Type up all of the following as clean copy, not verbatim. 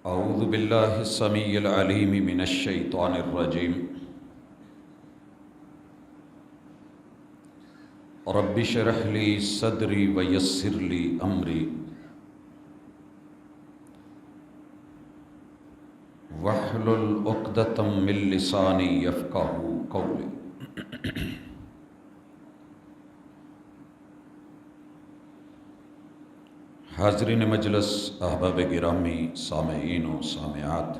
اعوذ باللہ السمیع العلیم من الشیطان الرجیم رب اشرح لی صدری ویسر لی امری واحلل عقدۃ من لسانی یفقہوا قولی۔ حاضرین مجلس، احباب گرامی، سامعین و سامعات،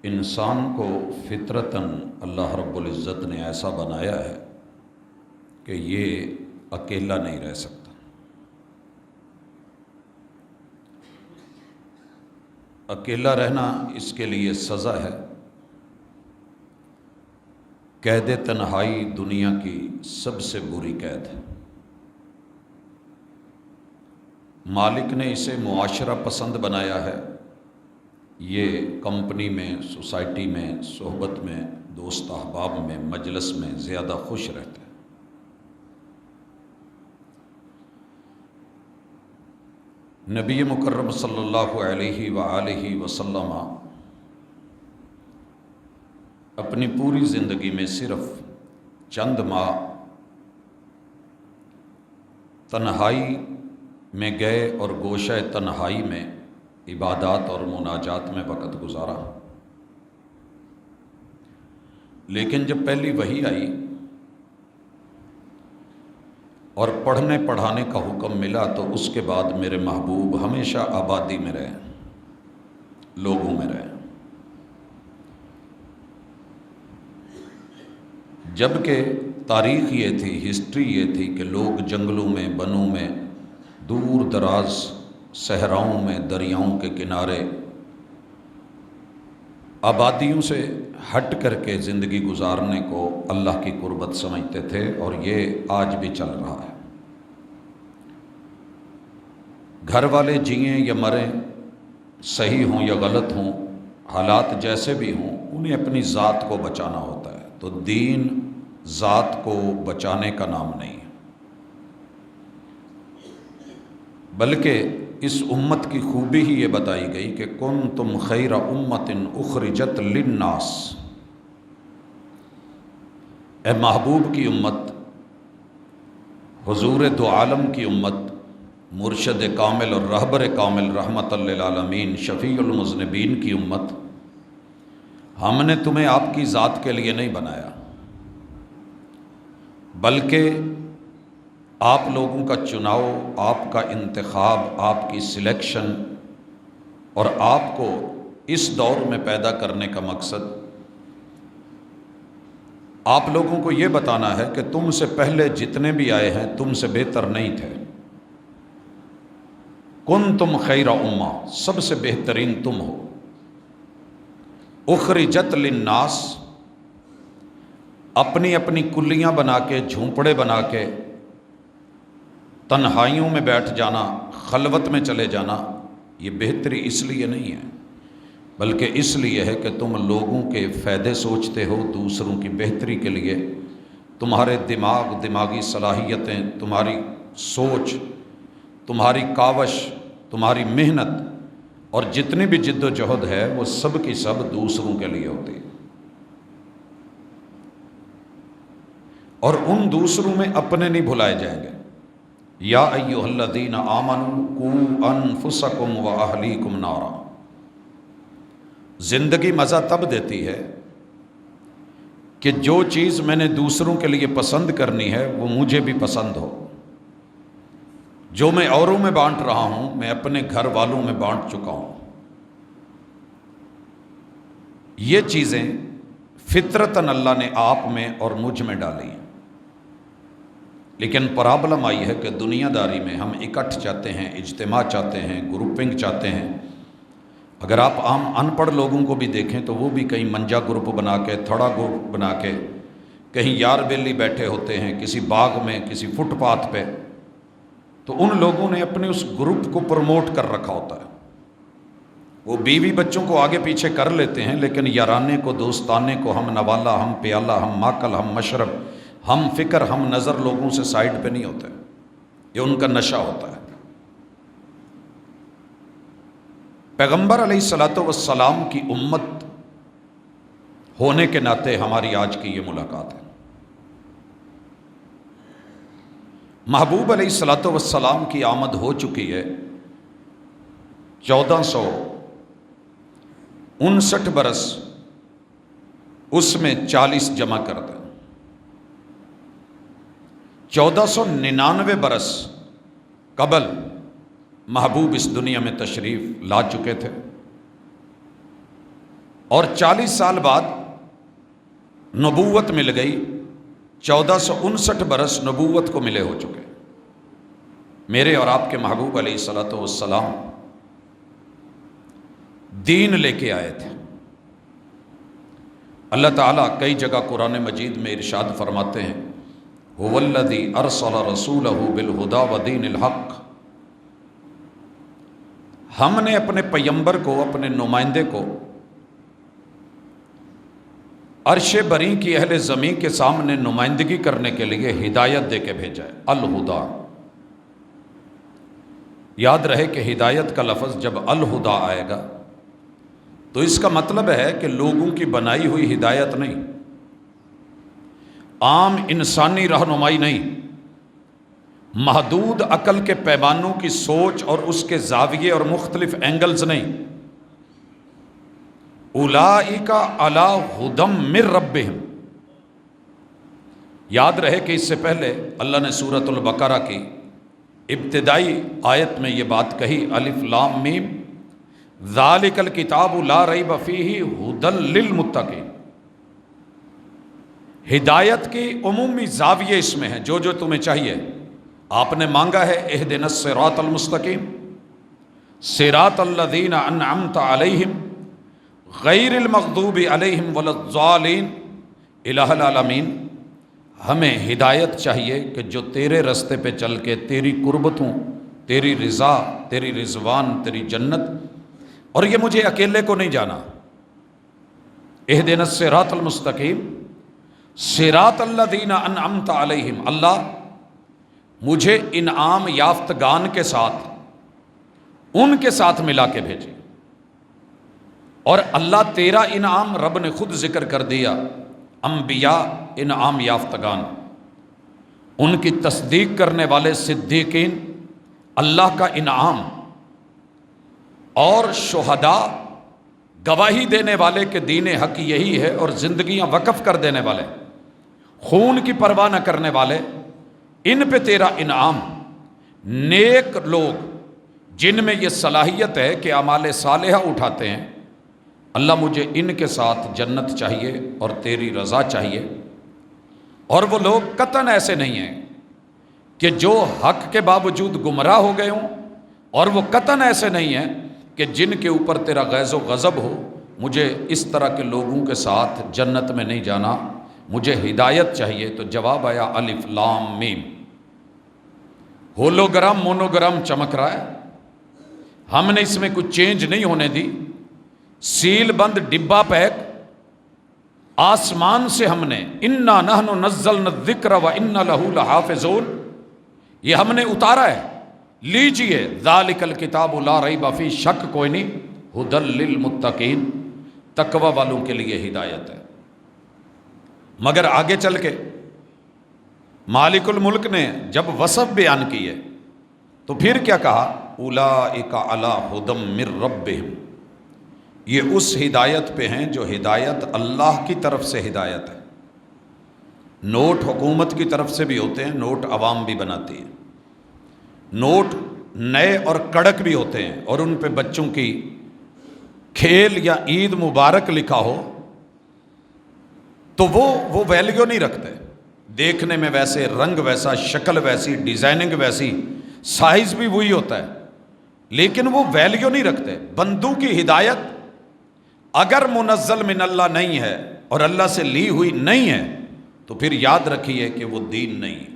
انسان کو فطرتاً اللہ رب العزت نے ایسا بنایا ہے کہ یہ اکیلا نہیں رہ سکتا۔ اکیلا رہنا اس کے لیے سزا ہے۔ قید تنہائی دنیا کی سب سے بری قید ہے۔ مالک نے اسے معاشرہ پسند بنایا ہے۔ یہ کمپنی میں، سوسائٹی میں، صحبت میں، دوست احباب میں، مجلس میں زیادہ خوش رہتا ہے۔ نبی مکرم صلی اللہ علیہ وآلہ وسلم اپنی پوری زندگی میں صرف چند ماہ تنہائی میں گئے اور گوشہ تنہائی میں عبادات اور مناجات میں وقت گزارا، لیکن جب پہلی وحی آئی اور پڑھنے پڑھانے کا حکم ملا تو اس کے بعد میرے محبوب ہمیشہ آبادی میں رہے، لوگوں میں رہے، جبکہ تاریخ یہ تھی، ہسٹری یہ تھی کہ لوگ جنگلوں میں، بنوں میں، دور دراز صحراؤں میں، دریاؤں کے کنارے آبادیوں سے ہٹ کر کے زندگی گزارنے کو اللہ کی قربت سمجھتے تھے، اور یہ آج بھی چل رہا ہے۔ گھر والے جئیں یا مریں، صحیح ہوں یا غلط ہوں، حالات جیسے بھی ہوں، انہیں اپنی ذات کو بچانا ہوتا ہے۔ تو دین ذات کو بچانے کا نام نہیں ہے، بلکہ اس امت کی خوبی ہی یہ بتائی گئی کہ کنتم خیر امت اخرجت للناس، اے محبوب کی امت، حضور دو عالم کی امت، مرشد کامل اور رہبر کامل رحمت للعالمین، شفیع المذنبین کی امت، ہم نے تمہیں آپ کی ذات کے لیے نہیں بنایا، بلکہ آپ لوگوں کا چناؤ، آپ کا انتخاب، آپ کی سلیکشن اور آپ کو اس دور میں پیدا کرنے کا مقصد آپ لوگوں کو یہ بتانا ہے کہ تم سے پہلے جتنے بھی آئے ہیں تم سے بہتر نہیں تھے۔ کنتم خیر امہ، سب سے بہترین تم ہو۔ اخرجت للناس، اپنی اپنی کلیاں بنا کے، جھونپڑے بنا کے، تنہائیوں میں بیٹھ جانا، خلوت میں چلے جانا، یہ بہتری اس لیے نہیں ہے، بلکہ اس لیے ہے کہ تم لوگوں کے فائدے سوچتے ہو، دوسروں کی بہتری کے لیے تمہارے دماغ، دماغی صلاحیتیں، تمہاری سوچ، تمہاری کاوش، تمہاری محنت اور جتنی بھی جد و جہد ہے وہ سب کی سب دوسروں کے لیے ہوتی ہے، اور ان دوسروں میں اپنے نہیں بھلائے جائیں گے۔ یا ایھا الذین آمنوا قوا انفسکم واہلیکم نارا۔ زندگی مزہ تب دیتی ہے کہ جو چیز میں نے دوسروں کے لیے پسند کرنی ہے وہ مجھے بھی پسند ہو۔ جو میں اوروں میں بانٹ رہا ہوں میں اپنے گھر والوں میں بانٹ چکا ہوں۔ یہ چیزیں فطرتاً اللہ نے آپ میں اور مجھ میں ڈالی ہیں، لیکن پرابلم آئی ہے کہ دنیا داری میں ہم اکٹھ چاہتے ہیں، اجتماع چاہتے ہیں، گروپنگ چاہتے ہیں۔ اگر آپ عام ان پڑھ لوگوں کو بھی دیکھیں تو وہ بھی کہیں منجا گروپ بنا کے، تھوڑا گروپ بنا کے، کہیں یار بیلی بیٹھے ہوتے ہیں کسی باغ میں، کسی فٹ پاتھ پہ، تو ان لوگوں نے اپنے اس گروپ کو پروموٹ کر رکھا ہوتا ہے۔ وہ بیوی بچوں کو آگے پیچھے کر لیتے ہیں، لیکن یارانے کو، دوستانے کو، ہم نوالا، ہم پیالہ، ہم ماکل، ہم مشرب، ہم فکر، ہم نظر لوگوں سے سائڈ پہ نہیں ہوتے۔ یہ ان کا نشہ ہوتا ہے۔ پیغمبر علیہ الصلوۃ والسلام کی امت ہونے کے ناطے ہماری آج کی یہ ملاقات ہے۔ محبوب علیہ الصلوۃ والسلام کی آمد ہو چکی ہے 1459 برس، اس میں 40 جمع کر دیں، 1499 برس قبل محبوب اس دنیا میں تشریف لا چکے تھے، اور 40 سال بعد نبوت مل گئی، 1459 برس نبوت کو ملے ہو چکے۔ میرے اور آپ کے محبوب علیہ الصلوۃ والسلام دین لے کے آئے تھے۔ اللہ تعالیٰ کئی جگہ قرآن مجید میں ارشاد فرماتے ہیں، هو الذی ارسل رسولہ بالہدی ودین الحق، ہم نے اپنے پیغمبر کو، اپنے نمائندے کو عرش بری کی اہل زمین کے سامنے نمائندگی کرنے کے لیے ہدایت دے کے بھیجا ہے، الہدا۔ یاد رہے کہ ہدایت کا لفظ جب الہدا آئے گا تو اس کا مطلب ہے کہ لوگوں کی بنائی ہوئی ہدایت نہیں، عام انسانی رہنمائی نہیں، محدود عقل کے پیمانوں کی سوچ اور اس کے زاویے اور مختلف اینگلز نہیں۔ اولئک علی ھدی من ربہم۔ یاد رہے کہ اس سے پہلے اللہ نے سورۃ البقرہ کی ابتدائی آیت میں یہ بات کہی، الف لام میم ذالک الکتاب لا ریب فیہ ھدی للمتقین۔ ہدایت کی عمومی زاویے اس میں ہیں، جو جو تمہیں چاہیے آپ نے مانگا ہے، اہدنا الصراط المستقیم صراط الذین انعمت علیہم غیر المغضوب علیہم ولا الضالین۔ الہ العالمین، ہمیں ہدایت چاہیے کہ جو تیرے رستے پہ چل کے تیری قربتوں، تیری رضا، تیری رضوان، تیری جنت، اور یہ مجھے اکیلے کو نہیں جانا، اہدنا الصراط المستقیم صراط الذین انعمت علیہم، اللہ مجھے انعام یافتگان کے ساتھ، ان کے ساتھ ملا کے بھیجے۔ اور اللہ تیرا انعام رب نے خود ذکر کر دیا، انبیاء انعام یافتگان، ان کی تصدیق کرنے والے صدیقین اللہ کا انعام، اور شہداء گواہی دینے والے کہ دین حق یہی ہے اور زندگیاں وقف کر دینے والے، خون کی پرواہ نہ کرنے والے، ان پہ تیرا انعام۔ نیک لوگ جن میں یہ صلاحیت ہے کہ اعمال صالحہ اٹھاتے ہیں، اللہ مجھے ان کے ساتھ جنت چاہیے اور تیری رضا چاہیے۔ اور وہ لوگ قطعاً ایسے نہیں ہیں کہ جو حق کے باوجود گمراہ ہو گئے ہوں، اور وہ قطعاً ایسے نہیں ہیں کہ جن کے اوپر تیرا غیظ و غضب ہو۔ مجھے اس طرح کے لوگوں کے ساتھ جنت میں نہیں جانا، مجھے ہدایت چاہیے۔ تو جواب آیا الف لام میم۔ ہولوگرام مونوگرام چمک رہا ہے، ہم نے اس میں کچھ چینج نہیں ہونے دی، سیل بند ڈبہ پیک، آسمان سے ہم نے انا نحن نزلنا الذکر و انا لہ لحافظون، یہ ہم نے اتارا ہے، لیجئے ذالک الکتاب لا ریب فیہ، شک کوئی نہیں، ھدی للمتقین، تقوی والوں کے لیے ہدایت ہے۔ مگر آگے چل کے مالک الملک نے جب وصف بیان کیے تو پھر کیا کہا، اولئک علی ھدی من ربہم، یہ اس ہدایت پہ ہیں جو ہدایت اللہ کی طرف سے ہدایت ہے۔ نوٹ حکومت کی طرف سے بھی ہوتے ہیں، نوٹ عوام بھی بناتی ہے، نوٹ نئے اور کڑک بھی ہوتے ہیں، اور ان پہ بچوں کی کھیل یا عید مبارک لکھا ہو تو وہ ویلیو نہیں رکھتے، دیکھنے میں ویسے، رنگ ویسا، شکل ویسی، ڈیزائننگ ویسی، سائز بھی وہی ہوتا ہے، لیکن وہ ویلیو نہیں رکھتے۔ بندوں کی ہدایت اگر منزل من اللہ نہیں ہے اور اللہ سے لی ہوئی نہیں ہے تو پھر یاد رکھیے کہ وہ دین نہیں ہے۔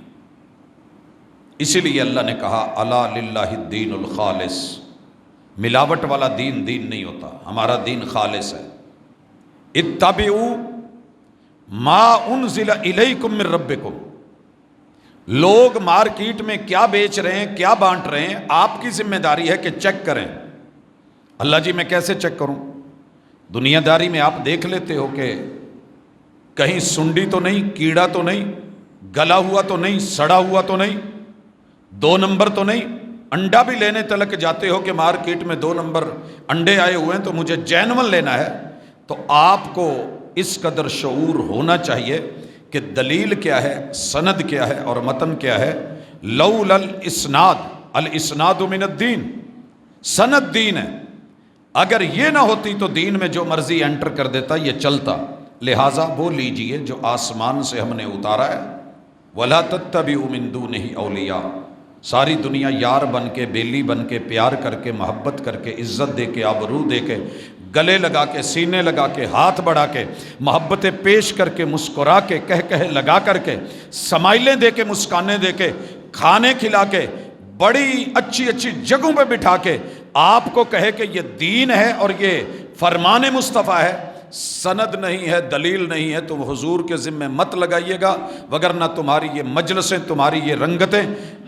اسی لیے اللہ نے کہا الا للہ الدین الخالص، ملاوٹ والا دین دین نہیں ہوتا، ہمارا دین خالص ہے۔ اتبعوا ما انزل الیکم من ربکم، لوگ مارکیٹ میں کیا بیچ رہے ہیں، کیا بانٹ رہے ہیں، آپ کی ذمہ داری ہے کہ چیک کریں۔ اللہ جی میں کیسے چیک کروں؟ دنیا داری میں آپ دیکھ لیتے ہو کہ کہیں سنڈی تو نہیں، کیڑا تو نہیں، گلا ہوا تو نہیں، سڑا ہوا تو نہیں، 2 نمبر تو نہیں۔ انڈا بھی لینے تلک جاتے ہو کہ مارکیٹ میں 2 نمبر انڈے آئے ہوئے ہیں تو مجھے جینون لینا ہے۔ تو آپ کو اس قدر شعور ہونا چاہیے کہ دلیل کیا ہے، سند کیا ہے اور متن کیا ہے۔ لولا الاسناد، الاسناد من الدین، سند دین ہے۔ اگر یہ نہ ہوتی تو دین میں جو مرضی انٹر کر دیتا، یہ چلتا۔ لہٰذا وہ لیجئے جو آسمان سے ہم نے اتارا ہے۔ وَلَا تَتَّبِعُوا مِن دُونِهِ أَوْلِيَاءَ، ساری دنیا یار بن کے، بیلی بن کے، پیار کر کے، محبت کر کے، عزت دے کے، آبرو دے کے، گلے لگا کے، سینے لگا کے، ہاتھ بڑھا کے، محبتیں پیش کر کے، مسکرا کے، کہہ لگا کر کے، سمائلیں دے کے، مسکانیں دے کے، کھانے کھلا کے، بڑی اچھی اچھی جگہوں پہ بٹھا کے آپ کو کہے کہ یہ دین ہے اور یہ فرمان مصطفیٰ ہے، سند نہیں ہے، دلیل نہیں ہے، تو حضور کے ذمہ مت لگائیے گا، وگرنہ تمہاری یہ مجلسیں، تمہاری یہ رنگتیں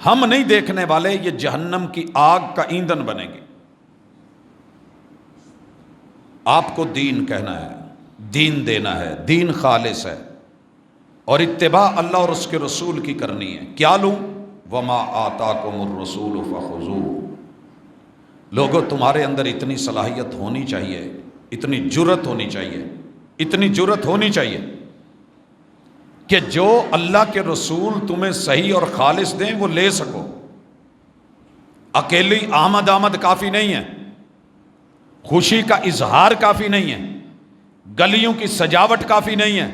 ہم نہیں دیکھنے والے، یہ جہنم کی آگ کا ایندھن بنے گی۔ آپ کو دین کہنا ہے، دین دینا ہے، دین خالص ہے، اور اتباع اللہ اور اس کے رسول کی کرنی ہے۔ کیا لوں؟ وما آتاکم الرسول فخذوہ۔ لوگوں تمہارے اندر اتنی صلاحیت ہونی چاہیے، اتنی جرت ہونی چاہیے، اتنی جرت ہونی چاہیے کہ جو اللہ کے رسول تمہیں صحیح اور خالص دیں وہ لے سکو۔ اکیلی آمد کافی نہیں ہے، خوشی کا اظہار کافی نہیں ہے، گلیوں کی سجاوٹ کافی نہیں ہے،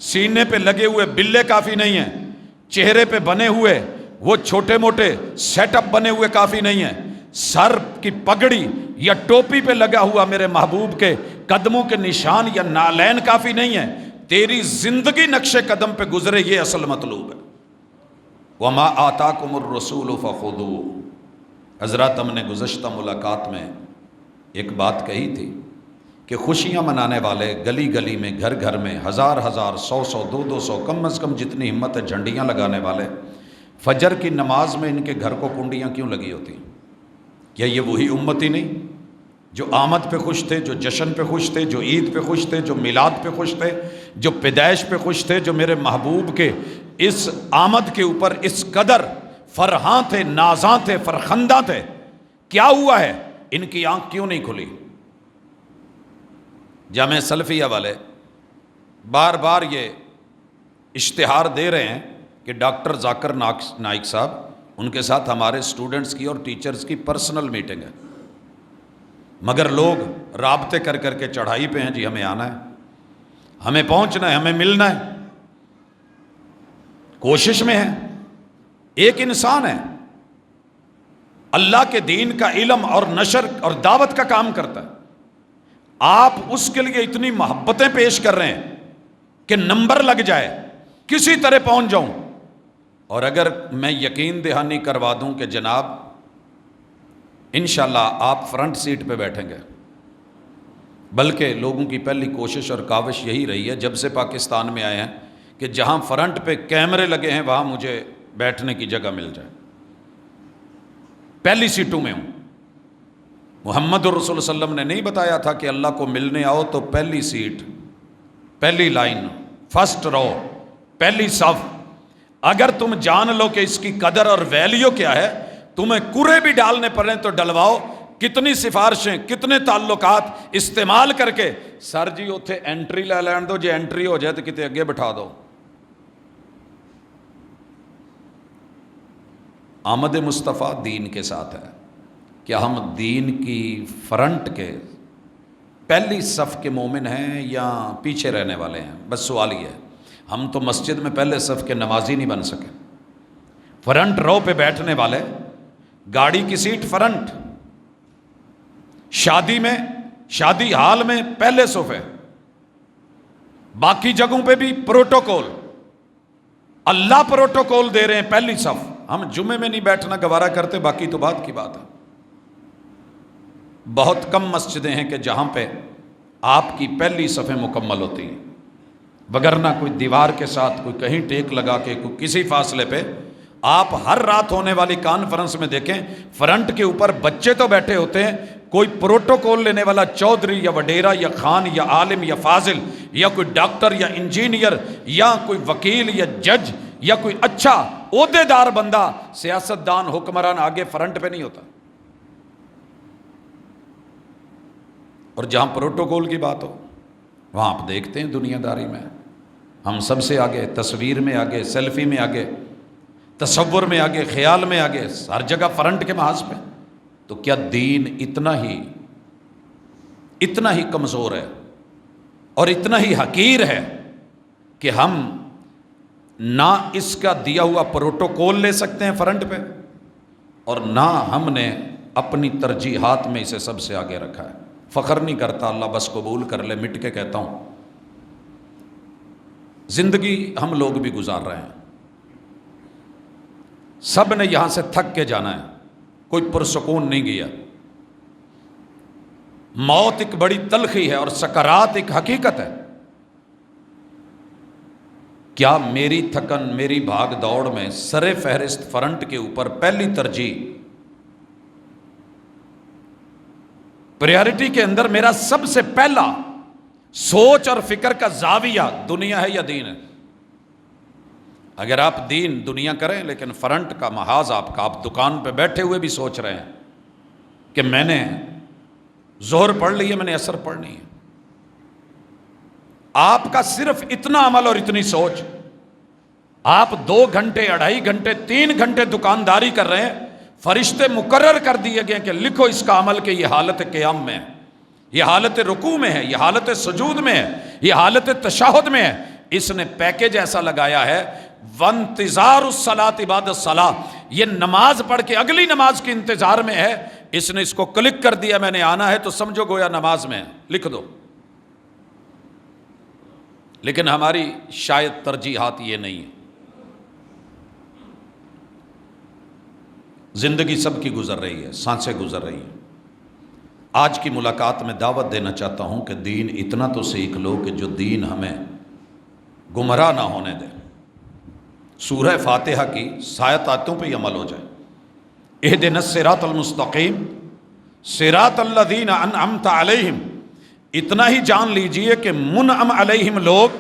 سینے پہ لگے ہوئے بلے کافی نہیں ہیں، چہرے پہ بنے ہوئے وہ چھوٹے موٹے سیٹ اپ بنے ہوئے کافی نہیں ہیں، سر کی پگڑی یا ٹوپی پہ لگا ہوا میرے محبوب کے قدموں کے نشان یا نالین کافی نہیں ہے، تیری زندگی نقش قدم پہ گزرے، یہ اصل مطلوب ہے۔ وما آتاکم الرسول فخذوہ۔ حضرات ہم نے گزشتہ ملاقات میں ایک بات کہی تھی کہ خوشیاں منانے والے گلی گلی میں، گھر گھر میں، ہزار ہزار، 100 200 کم از کم جتنی ہمت ہے جھنڈیاں لگانے والے، فجر کی نماز میں ان کے گھر کو کنڈیاں کیوں لگی ہوتی؟ کیا یہ وہی امتی نہیں جو آمد پہ خوش تھے، جو جشن پہ خوش تھے، جو عید پہ خوش تھے، جو میلاد پہ خوش تھے، جو پیدائش پہ خوش تھے، جو میرے محبوب کے اس آمد کے اوپر اس قدر فرحاں تھے، نازاں تھے، فرخندہ تھے؟ کیا ہوا ہے؟ ان کی آنکھ کیوں نہیں کھلی؟ جامعہ سلفیہ والے بار بار یہ اشتہار دے رہے ہیں کہ ڈاکٹر ذاکر نائک صاحب، ان کے ساتھ ہمارے سٹوڈنٹس کی اور ٹیچرز کی پرسنل میٹنگ ہے، مگر لوگ رابطے کر کر کے چڑھائی پہ ہیں، جی ہمیں آنا ہے، ہمیں پہنچنا ہے، ہمیں ملنا ہے، کوشش میں ہے۔ ایک انسان ہے، اللہ کے دین کا علم اور نشر اور دعوت کا کام کرتا ہے، آپ اس کے لیے اتنی محبتیں پیش کر رہے ہیں کہ نمبر لگ جائے، کسی طرح پہنچ جاؤں، اور اگر میں یقین دہانی کروا دوں کہ جناب انشاءاللہ آپ فرنٹ سیٹ پہ بیٹھیں گے، بلکہ لوگوں کی پہلی کوشش اور کاوش یہی رہی ہے جب سے پاکستان میں آئے ہیں کہ جہاں فرنٹ پہ کیمرے لگے ہیں وہاں مجھے بیٹھنے کی جگہ مل جائے، پہلی سیٹوں میں ہوں۔ محمد الرسول صلی اللہ علیہ وسلم نے نہیں بتایا تھا کہ اللہ کو ملنے آؤ تو پہلی سیٹ، پہلی لائن، فرسٹ رو، پہلی صف۔ اگر تم جان لو کہ اس کی قدر اور ویلیو کیا ہے، تمہیں کرے بھی ڈالنے پڑیں تو ڈلواؤ، کتنی سفارشیں، کتنے تعلقات استعمال کر کے، سر جی اتھے انٹری لے لین دو، جی انٹری ہو جائے تو کتے اگے بٹھا دو۔ آمد مصطفیٰ دین کے ساتھ ہے۔ کیا ہم دین کی فرنٹ کے پہلی صف کے مومن ہیں یا پیچھے رہنے والے ہیں؟ بس سوال ہی ہے۔ ہم تو مسجد میں پہلے صف کے نمازی نہیں بن سکے، فرنٹ رو پہ بیٹھنے والے، گاڑی کی سیٹ فرنٹ، شادی میں، شادی حال میں پہلے صف ہے، باقی جگہوں پہ بھی پروٹوکول، اللہ پروٹوکول دے رہے ہیں پہلی صف۔ ہم جمعے میں نہیں بیٹھنا گوارا کرتے، باقی تو بات کی بات ہے۔ بہت کم مسجدیں ہیں کہ جہاں پہ آپ کی پہلی صفیں مکمل ہوتی ہیں، وگرنہ کوئی دیوار کے ساتھ، کوئی کہیں ٹیک لگا کے، کوئی کسی فاصلے پہ آپ ہر رات ہونے والی کانفرنس میں دیکھیں، فرنٹ کے اوپر بچے تو بیٹھے ہوتے ہیں، کوئی پروٹوکول لینے والا چودھری یا وڈیرا یا خان یا عالم یا فاضل یا کوئی ڈاکٹر یا انجینئر یا کوئی وکیل یا جج یا کوئی اچھا عہدے دار بندہ، سیاستدان، حکمران آگے فرنٹ پہ نہیں ہوتا۔ اور جہاں پروٹوکول کی بات ہو وہاں آپ دیکھتے ہیں دنیا داری میں ہم سب سے آگے، تصویر میں آگے، سیلفی میں آگے، تصور میں آگے، خیال میں آگے، ہر جگہ فرنٹ کے محاذ پہ۔ تو کیا دین اتنا ہی کمزور ہے اور اتنا ہی حقیر ہے کہ ہم نہ اس کا دیا ہوا پروٹوکول لے سکتے ہیں فرنٹ پہ، اور نہ ہم نے اپنی ترجیحات میں اسے سب سے آگے رکھا ہے؟ فخر نہیں کرتا، اللہ بس قبول کر لے، مٹ کے کہتا ہوں زندگی ہم لوگ بھی گزار رہے ہیں، سب نے یہاں سے تھک کے جانا ہے، کوئی پرسکون نہیں گیا۔ موت ایک بڑی تلخی ہے اور سکرات ایک حقیقت ہے۔ کیا میری تھکن، میری بھاگ دوڑ میں سر فہرست فرنٹ کے اوپر پہلی ترجیح، پریارٹی کے اندر میرا سب سے پہلا سوچ اور فکر کا زاویہ دنیا ہے یا دین ہے؟ اگر آپ دین دنیا کریں لیکن فرنٹ کا محاذ آپ دکان پہ بیٹھے ہوئے بھی سوچ رہے ہیں کہ میں نے ظہر پڑھ لی ہے، میں نے عصر پڑھنی ہے، آپ کا صرف اتنا عمل اور اتنی سوچ، آپ 2 گھنٹے، 2.5 گھنٹے، 3 گھنٹے دکانداری کر رہے ہیں، فرشتے مقرر کر دیے گئے کہ لکھو اس کا عمل کہ یہ حالت قیام میں ہے، یہ حالت رکوع میں ہے، یہ حالت سجود میں ہے، یہ حالت تشہد میں ہے۔ اس نے پیکج ایسا لگایا ہے، وانتظار الصلاۃ بعد الصلاۃ، یہ نماز پڑھ کے اگلی نماز کے انتظار میں ہے۔ اس نے اس کو کلک کر دیا، میں نے آنا ہے، تو سمجھو گویا نماز میں ہے، لکھ دو۔ لیکن ہماری شاید ترجیحات یہ نہیں ہے۔ زندگی سب کی گزر رہی ہے، سانسیں گزر رہی ہیں۔ آج کی ملاقات میں دعوت دینا چاہتا ہوں کہ دین اتنا تو سیکھ لو کہ جو دین ہمیں گمراہ نہ ہونے دے۔ سورہ فاتحہ کی 7 آیتوں پہ عمل ہو جائے۔ اہدنا الصراط المستقیم صراط الذین انعمت علیہم، اتنا ہی جان لیجئے کہ منعم علیہم لوگ،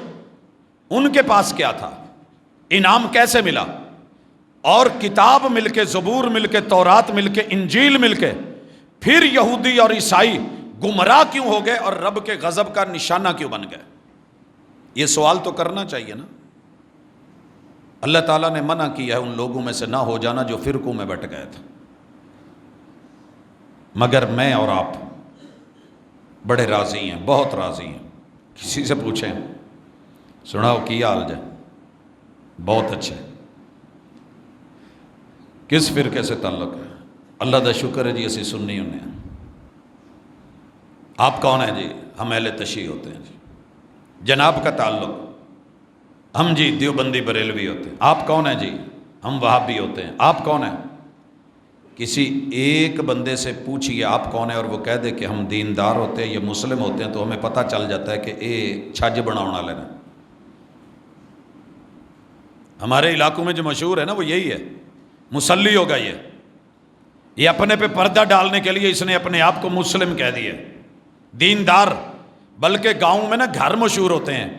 ان کے پاس کیا تھا، انعام کیسے ملا، اور کتاب مل کے، زبور مل کے، تورات مل کے، انجیل مل کے، پھر یہودی اور عیسائی گمراہ کیوں ہو گئے اور رب کے غضب کا نشانہ کیوں بن گئے؟ یہ سوال تو کرنا چاہیے نا۔ اللہ تعالیٰ نے منع کیا ہے ان لوگوں میں سے نہ ہو جانا جو فرقوں میں بٹ گئے تھے، مگر میں اور آپ بڑے راضی ہیں، بہت راضی ہیں۔ کسی سے پوچھیں سناؤ کی حال جائے، بہت اچھے، کس فرقے سے تعلق ہے؟ اللہ دا شکر ہے جی اسی سنی ہونے ہیں۔ آپ کون ہیں جی؟ ہم اہل تشیع ہوتے ہیں جی۔ جناب کا تعلق، ہم جی دیوبندی بریلوی ہوتے ہیں۔ آپ کون ہیں جی؟ ہم وہابی ہوتے ہیں۔ آپ کون ہیں؟ کسی ایک بندے سے پوچھئے آپ کون ہیں اور وہ کہہ دے کہ ہم دیندار ہوتے ہیں یا مسلم ہوتے ہیں، تو ہمیں پتہ چل جاتا ہے کہ اے چھج بناؤنا لینا۔ ہمارے علاقوں میں جو مشہور ہے نا وہ یہی ہے، مسلی ہوگا یہ اپنے پہ پردہ ڈالنے کے لیے اس نے اپنے آپ کو مسلم کہہ دیا، دیندار۔ بلکہ گاؤں میں نا گھر مشہور ہوتے ہیں،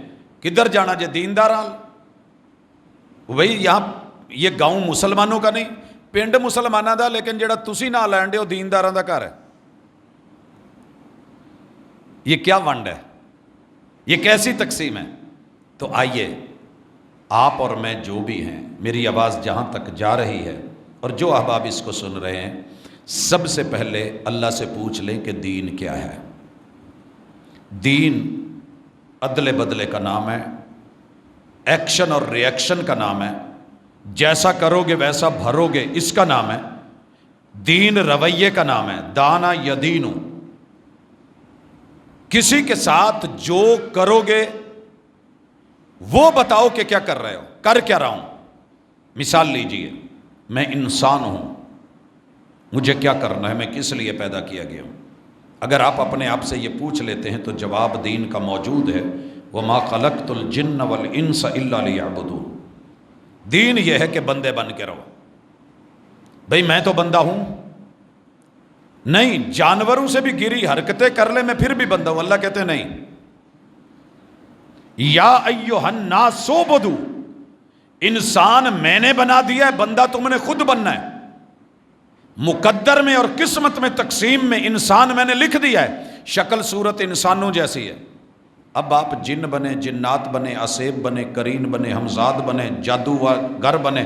کدھر جانا جے دیندار حال، وہی یہاں یہ گاؤں مسلمانوں کا نہیں، پنڈ مسلمانوں دا، لیکن جڑا تسی نہ لینڈے ہو دینداراں دا گھر ہے۔ یہ کیا ونڈ ہے، یہ کیسی تقسیم ہے؟ تو آئیے آپ اور میں جو بھی ہیں، میری آواز جہاں تک جا رہی ہے اور جو احباب اس کو سن رہے ہیں، سب سے پہلے اللہ سے پوچھ لیں کہ دین کیا ہے۔ دین عدل بدلے کا نام ہے، ایکشن اور ری ایکشن کا نام ہے، جیسا کرو گے ویسا بھرو گے اس کا نام ہے۔ دین رویے کا نام ہے، دانا یدینو، کسی کے ساتھ جو کرو گے وہ بتاؤ کہ کیا کر رہے ہو، کر کیا رہا ہوں۔ مثال لیجئے، میں انسان ہوں، مجھے کیا کرنا ہے، میں کس لیے پیدا کیا گیا ہوں۔ اگر آپ اپنے آپ سے یہ پوچھ لیتے ہیں تو جواب دین کا موجود ہے، وَمَا خَلَقْتُ الْجِنَّ وَالْإِنسَ إِلَّا لِيَعْبُدُونِ۔ دین یہ ہے کہ بندے بن کے رہو. بھئی میں تو بندہ ہوں نہیں، جانوروں سے بھی گری حرکتیں کر لے میں پھر بھی بندہ ہوں. اللہ کہتے ہیں نہیں، یا ایھا الناس اعبدوا، انسان میں نے بنا دیا ہے، بندہ تم نے خود بننا ہے. مقدر میں اور قسمت میں تقسیم میں انسان میں نے لکھ دیا ہے، شکل صورت انسانوں جیسی ہے. اب آپ جن بنے، جنات بنے، اسیب بنے، کرین بنے، ہمزاد بنے، جادوگر بنے،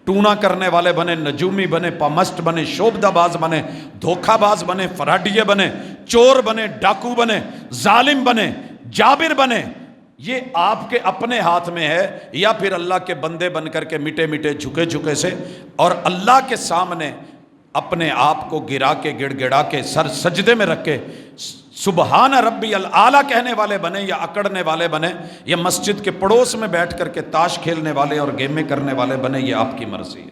ٹونا کرنے والے بنے، نجومی بنے، پامسٹ بنے، شوبدہ باز بنے، دھوکہ باز بنے، فراڈیے بنے، چور بنے، ڈاکو بنے، ظالم بنے، جابر بنے، یہ آپ کے اپنے ہاتھ میں ہے. یا پھر اللہ کے بندے بن کر کے مٹے مٹے جھکے جھکے سے اور اللہ کے سامنے اپنے آپ کو گرا کے گڑ گڑا کے سر سجدے میں رکھ کے سبحان ربی الاعلیٰ کہنے والے بنے یا اکڑنے والے بنے، یا مسجد کے پڑوس میں بیٹھ کر کے تاش کھیلنے والے اور گیمیں کرنے والے بنے، یہ آپ کی مرضی ہے.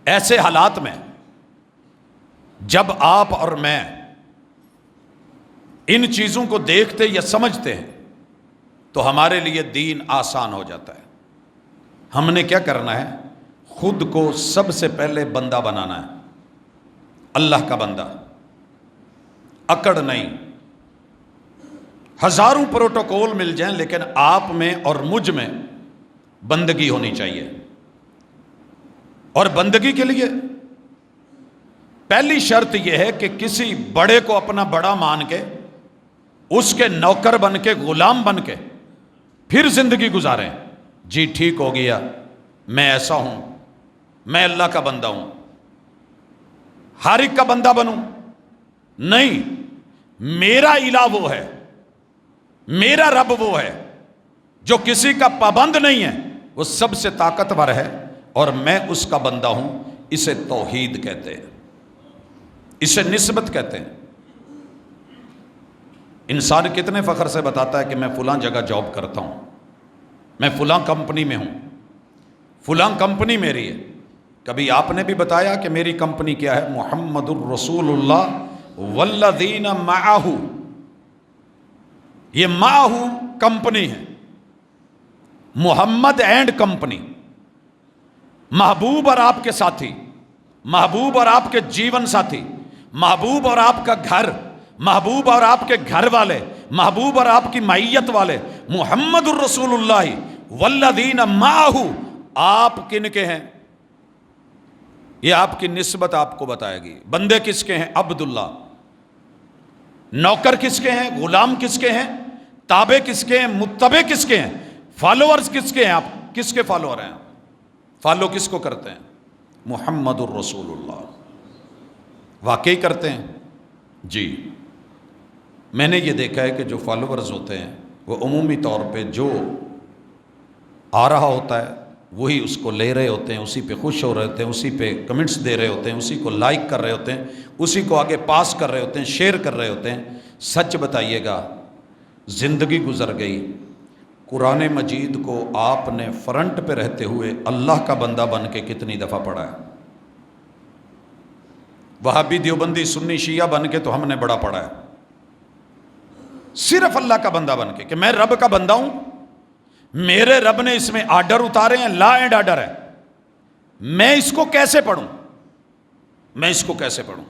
ایسے حالات میں جب آپ اور میں ان چیزوں کو دیکھتے یا سمجھتے ہیں تو ہمارے لیے دین آسان ہو جاتا ہے. ہم نے کیا کرنا ہے؟ خود کو سب سے پہلے بندہ بنانا ہے، اللہ کا بندہ، اکڑ نہیں. ہزاروں پروٹوکول مل جائیں لیکن آپ میں اور مجھ میں بندگی ہونی چاہیے. اور بندگی کے لیے پہلی شرط یہ ہے کہ کسی بڑے کو اپنا بڑا مان کے اس کے نوکر بن کے، غلام بن کے پھر زندگی گزاریں. جی ٹھیک ہو گیا، میں ایسا ہوں، میں اللہ کا بندہ ہوں، ہر ایک کا بندہ بنوں. نہیں، میرا الہ وہ ہے، میرا رب وہ ہے جو کسی کا پابند نہیں ہے، وہ سب سے طاقتور ہے اور میں اس کا بندہ ہوں. اسے توحید کہتے ہیں، اسے نسبت کہتے ہیں. انسان کتنے فخر سے بتاتا ہے کہ میں فلاں جگہ جاب کرتا ہوں، میں فلاں کمپنی میں ہوں، فلاں کمپنی میری ہے. کبھی آپ نے بھی بتایا کہ میری کمپنی کیا ہے؟ محمد الرسول اللہ والذین معہ. یہ معہ کمپنی ہے، محمد اینڈ کمپنی. محبوب اور آپ کے ساتھی، محبوب اور آپ کے جیون ساتھی، محبوب اور آپ کا گھر، محبوب اور آپ کے گھر والے، محبوب اور آپ کی معیت والے، محمد الرسول اللہ والذین معہ. آپ کن کے ہیں؟ یہ آپ کی نسبت آپ کو بتائے گی. بندے کس کے ہیں؟ عبداللہ. نوکر کس کے ہیں؟ غلام کس کے ہیں؟ تابع کس کے ہیں؟ متبع کس کے ہیں؟ فالوورز کس کے ہیں؟ آپ کس کے فالوور ہیں؟ فالو کس کو کرتے ہیں؟ محمد الرسول اللہ. واقعی کرتے ہیں؟ جی. میں نے یہ دیکھا ہے کہ جو فالوورز ہوتے ہیں وہ عمومی طور پہ جو آ رہا ہوتا ہے وہی اس کو لے رہے ہوتے ہیں، اسی پہ خوش ہو رہے ہوتے ہیں، اسی پہ کمنٹس دے رہے ہوتے ہیں، اسی کو لائک کر رہے ہوتے ہیں، اسی کو آگے پاس کر رہے ہوتے ہیں، شیئر کر رہے ہوتے ہیں. سچ بتائیے گا، زندگی گزر گئی، قرآن مجید کو آپ نے فرنٹ پہ رہتے ہوئے اللہ کا بندہ بن کے کتنی دفعہ پڑھا ہے؟ وہابی، دیوبندی، سنی، شیعہ بن کے تو ہم نے بڑا پڑھا ہے. صرف اللہ کا بندہ بن کے کہ میں رب کا بندہ ہوں، میرے رب نے اس میں آرڈر اتارے ہیں، لا اینڈ آرڈر ہے، میں اس کو کیسے پڑھوں، میں اس کو کیسے پڑھوں.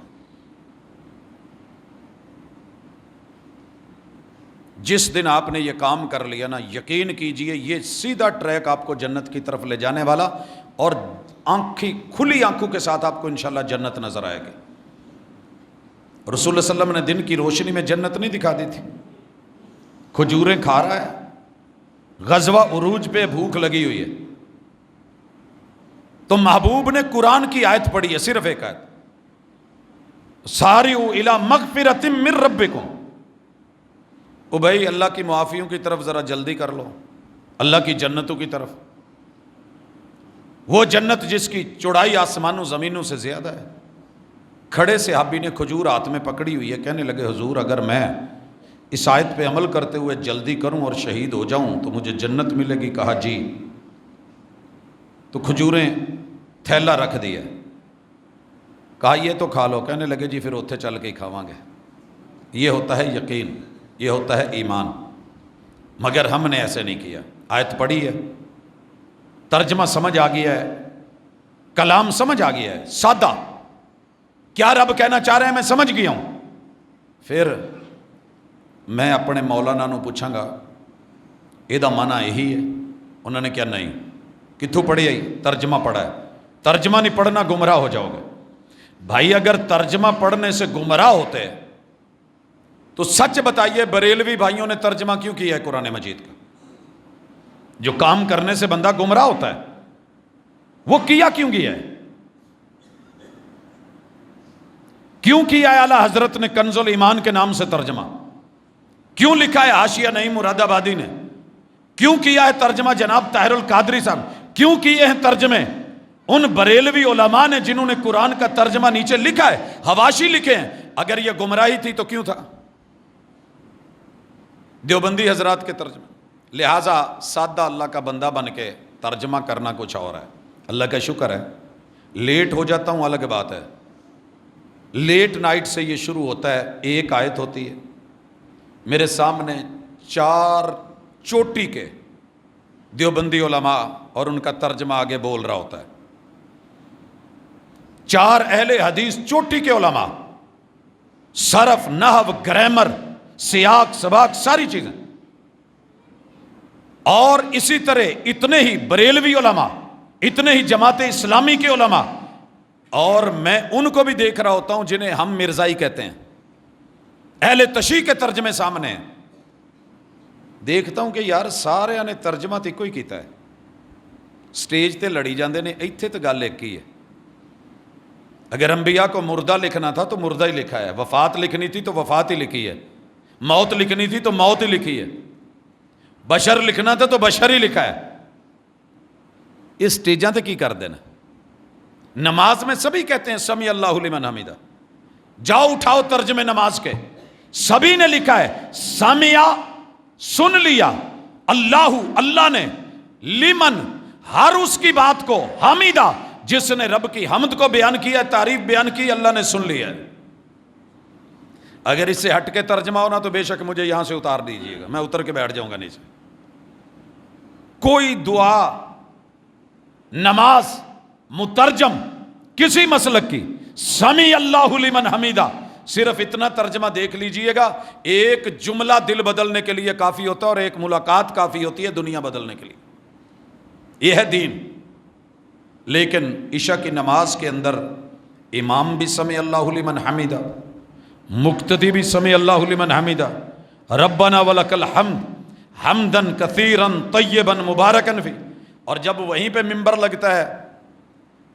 جس دن آپ نے یہ کام کر لیا نا، یقین کیجئے یہ سیدھا ٹریک آپ کو جنت کی طرف لے جانے والا، اور کھلی آنکھوں کے ساتھ آپ کو انشاءاللہ جنت نظر آئے گی. رسول اللہ صلی اللہ علیہ وسلم نے دن کی روشنی میں جنت نہیں دکھا دی تھی. کھجوریں کھا رہا ہے، غزوہ عروج پہ بھوک لگی ہوئی ہے، تو محبوب نے قرآن کی آیت پڑھی ہے، صرف ایک آیت، سارعوا الی مغفرۃ من ربکم. او بھائی اللہ کی معافیوں کی طرف ذرا جلدی کر لو، اللہ کی جنتوں کی طرف. وہ جنت جس کی چوڑائی آسمانوں زمینوں سے زیادہ ہے. کھڑے صحابی نے کھجور ہاتھ میں پکڑی ہوئی ہے، کہنے لگے حضور اگر میں اس آیت پہ عمل کرتے ہوئے جلدی کروں اور شہید ہو جاؤں تو مجھے جنت ملے گی. کہا جی. تو کھجوریں تھیلا رکھ دیا، کہا یہ تو کھا لو. کہنے لگے جی پھر اتھے چل کے ہی کھاواں گے. یہ ہوتا ہے یقین، یہ ہوتا ہے ایمان. مگر ہم نے ایسے نہیں کیا. آیت پڑھی ہے, ترجمہ سمجھ آ گیا ہے, کلام سمجھ آ گیا ہے, سادہ کیا رب کہنا چاہ رہے ہیں میں سمجھ گیا ہوں. پھر میں اپنے مولانا نو پوچھاں گا یہ معنی یہی ہے؟ انہوں نے کیا نہیں. کتوں پڑھی آئی؟ ترجمہ پڑھا ہے. ترجمہ نہیں پڑھنا گمراہ ہو جاؤ گے. بھائی اگر ترجمہ پڑھنے سے گمراہ ہوتے تو سچ بتائیے بریلوی بھائیوں نے ترجمہ کیوں کیا ہے قرآن مجید کا؟ جو کام کرنے سے بندہ گمراہ ہوتا ہے وہ کیا کیوں گیا ہے؟ کیوں کیا ہے اعلیٰ حضرت نے کنز الایمان کے نام سے ترجمہ؟ کیوں لکھا ہے حاشیہ نعیم مراد آبادی نے؟ کیوں کیا ہے ترجمہ جناب طاہر القادری صاحب؟ کیوں کیے ہیں ترجمے ان بریلوی علماء نے جنہوں نے قرآن کا ترجمہ نیچے لکھا ہے, حواشی لکھے ہیں؟ اگر یہ گمراہی تھی تو کیوں تھا؟ دیوبندی حضرات کے ترجمے. لہٰذا سادہ اللہ کا بندہ بن کے ترجمہ کرنا کچھ اور ہے. اللہ کا شکر ہے لیٹ ہو جاتا ہوں الگ بات ہے. لیٹ نائٹ سے یہ شروع ہوتا ہے, ایک آیت ہوتی ہے, میرے سامنے 4 چوٹی کے دیوبندی علماء اور ان کا ترجمہ آگے بول رہا ہوتا ہے. 4 اہل حدیث چوٹی کے علماء, صرف, نحو, گرامر, سیاق, سباق, ساری چیزیں. اور اسی طرح اتنے ہی بریلوی علماء, اتنے ہی جماعت اسلامی کے علماء, اور میں ان کو بھی دیکھ رہا ہوتا ہوں جنہیں ہم مرزائی کہتے ہیں. اہل تشیع کے ترجمے سامنے ہیں. دیکھتا ہوں کہ یار سارے نے ترجمہ تو ایک ہی کیتا ہے. سٹیج تے لڑی جاندے نے, ایتھے تو گل ایک ہی ہے. اگر انبیاء کو مردہ لکھنا تھا تو مردہ ہی لکھا ہے, وفات لکھنی تھی تو وفات ہی لکھی ہے, موت لکھنی تھی تو موت ہی لکھی ہے, بشر لکھنا تھا تو بشر ہی لکھا ہے. اس سٹیجاں تے کی کر دینا؟ نماز میں سبھی کہتے ہیں سمیع اللہ لمن حمیدہ, جاؤ اٹھاؤ ترجمے نماز کے, سبھی نے لکھا ہے سمیع, سن لیا, اللہ, اللہ نے, لمن, ہر اس کی بات کو, حمیدہ, جس نے رب کی حمد کو بیان کیا, تعریف بیان کی, اللہ نے سن لیا ہے. اگر اس سے ہٹ کے ترجمہ ہونا تو بے شک مجھے یہاں سے اتار دیجئے گا, میں اتر کے بیٹھ جاؤں گا نیچے. کوئی دعا, نماز, مترجم کسی مسلک کی, سمیع اللہ لمن حمیدہ, صرف اتنا ترجمہ دیکھ لیجئے گا. ایک جملہ دل بدلنے کے لیے کافی ہوتا ہے اور ایک ملاقات کافی ہوتی ہے دنیا بدلنے کے لیے. یہ ہے دین. لیکن عشاء کی نماز کے اندر امام بھی سمیع اللہ لمن حمیدہ, مقتدی بھی سمیع اللہ لمن حمیدہ, ربنا ولک الحمد حمدن کثیرن طیبن مبارکن فی. اور جب وہیں پہ ممبر لگتا ہے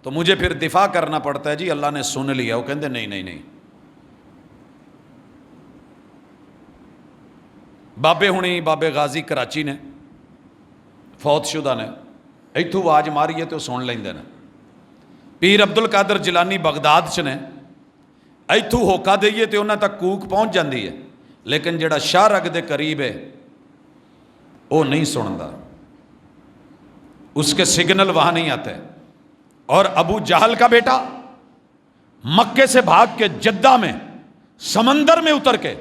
تو مجھے پھر دفاع کرنا پڑتا ہے, جی اللہ نے سن لیا. وہ کہتے نہیں نہیں نہیں, بابے ہونی, بابے غازی کراچی نے, فوت شدہ نے, ایتھوں آواز ماری ہے تو سن لیندے نے. پیر عبد القادر جیلانی بغداد چ نے, ایتھوں ہوکا دئیے تو انہاں تک کوک پہنچ جاندی ہے, لیکن جڑا شاہ رگ دے قریب ہے وہ نہیں سندا, اس کے سگنل وہاں نہیں آتے. اور ابو جہل کا بیٹا مکے سے بھاگ کے جدہ میں سمندر میں اتر کے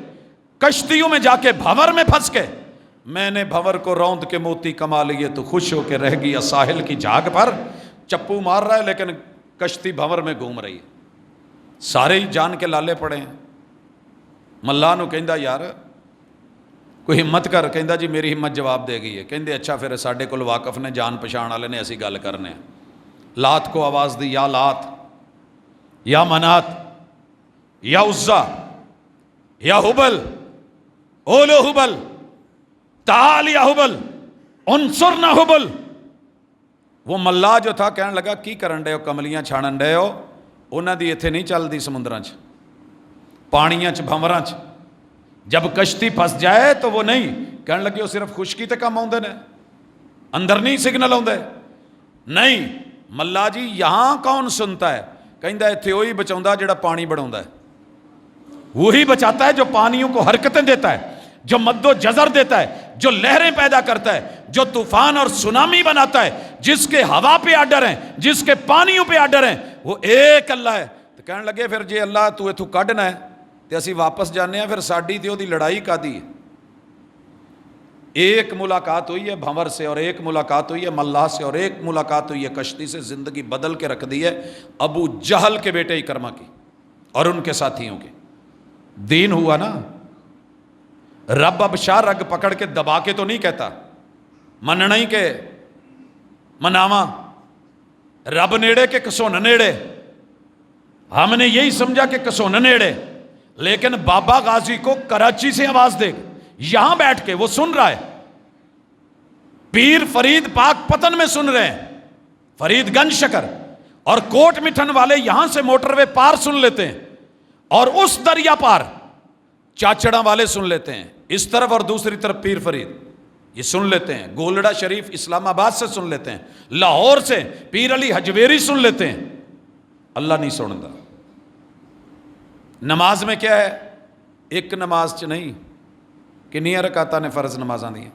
کشتیوں میں جا کے بھنور میں پھنس کے, میں نے بھنور کو روند کے موتی کما لیے تو خوش ہو کے رہ گیا ساحل کی جھاگ پر. چپو مار رہا ہے لیکن کشتی بھنور میں گھوم رہی ہے. سارے ہی جان کے لالے پڑے ہیں. ملا نو کہندا یار کوئی ہمت کر, کہندا جی میری ہمت جواب دے گئی ہے. کہندے اچھا پھر ساڈے کول واقف نے, جان پچھان والے نے, ایسی گل کرنے. لات کو آواز دی, یا لات, یا منات, یا عزا, یا حبل, اولو حبل, تعال یا حبل, انصرنا حبل. وہ ملا جو تھا کہنے لگا کی کرن ڈے ہو, کملیاں چھانن ڈے ہو, انہاں دی ایتھے نہیں چلدی سمندراں چ, پانیاں چ, بھنوراں چ. جب کشتی پھنس جائے تو وہ نہیں کہنے لگے, وہ صرف خشکی تے کم آؤندے نے, اندر نہیں سگنل آؤندے. نہیں ملا جی یہاں کون سنتا ہے؟ کہندا ایتھے وہی بچاوندا جڑا پانی بڑھاوندا ہے, وہی بچاتا ہے جو پانیوں کو حرکتیں دیتا ہے, جو مد و جزر دیتا ہے, جو لہریں پیدا کرتا ہے, جو طوفان اور سونامی بناتا ہے, جس کے ہوا پہ آڈر ہیں, جس کے پانیوں پہ آڈر ہیں, وہ ایک اللہ ہے. تو کہنے لگے پھر جی اللہ تو ایتھوں کڈنا ہے تے اسی واپس جانے ہیں, پھر ساڈی تے اودی لڑائی کادی ہے؟ ایک ملاقات ہوئی ہے بھنور سے، اور ایک ملاقات ہوئی ہے ملاح سے، اور ایک ملاقات ہوئی ہے کشتی سے، زندگی بدل کے رکھ دی ہے ابو جہل کے بیٹے اکرمہ کی اور ان کے ساتھیوں کی۔ دین ہوا نا۔ رب اب شاہ رگ پکڑ کے دبا کے تو نہیں کہتا مننا ہی کہ مناواں، رب نیڑے کہ کسون نیڑے۔ ہم نے یہی سمجھا کہ کسون نیڑے، لیکن بابا غازی کو کراچی سے آواز دے یہاں بیٹھ کے وہ سن رہا ہے، پیر فرید پاک پتن میں سن رہے ہیں، فرید گنج شکر اور کوٹ مٹھن والے یہاں سے موٹر وے پار سن لیتے ہیں، اور اس دریا پار چاچڑا والے سن لیتے ہیں، اس طرف اور دوسری طرف پیر فرید یہ سن لیتے ہیں، گولڑا شریف اسلام آباد سے سن لیتے ہیں، لاہور سے پیر علی حجویری سن لیتے ہیں۔ اللہ نہیں سنتا۔ نماز میں کیا ہے؟ ایک نماز چ نہیں، کنیاں رکعتاں نے فرض نمازاں دیا؟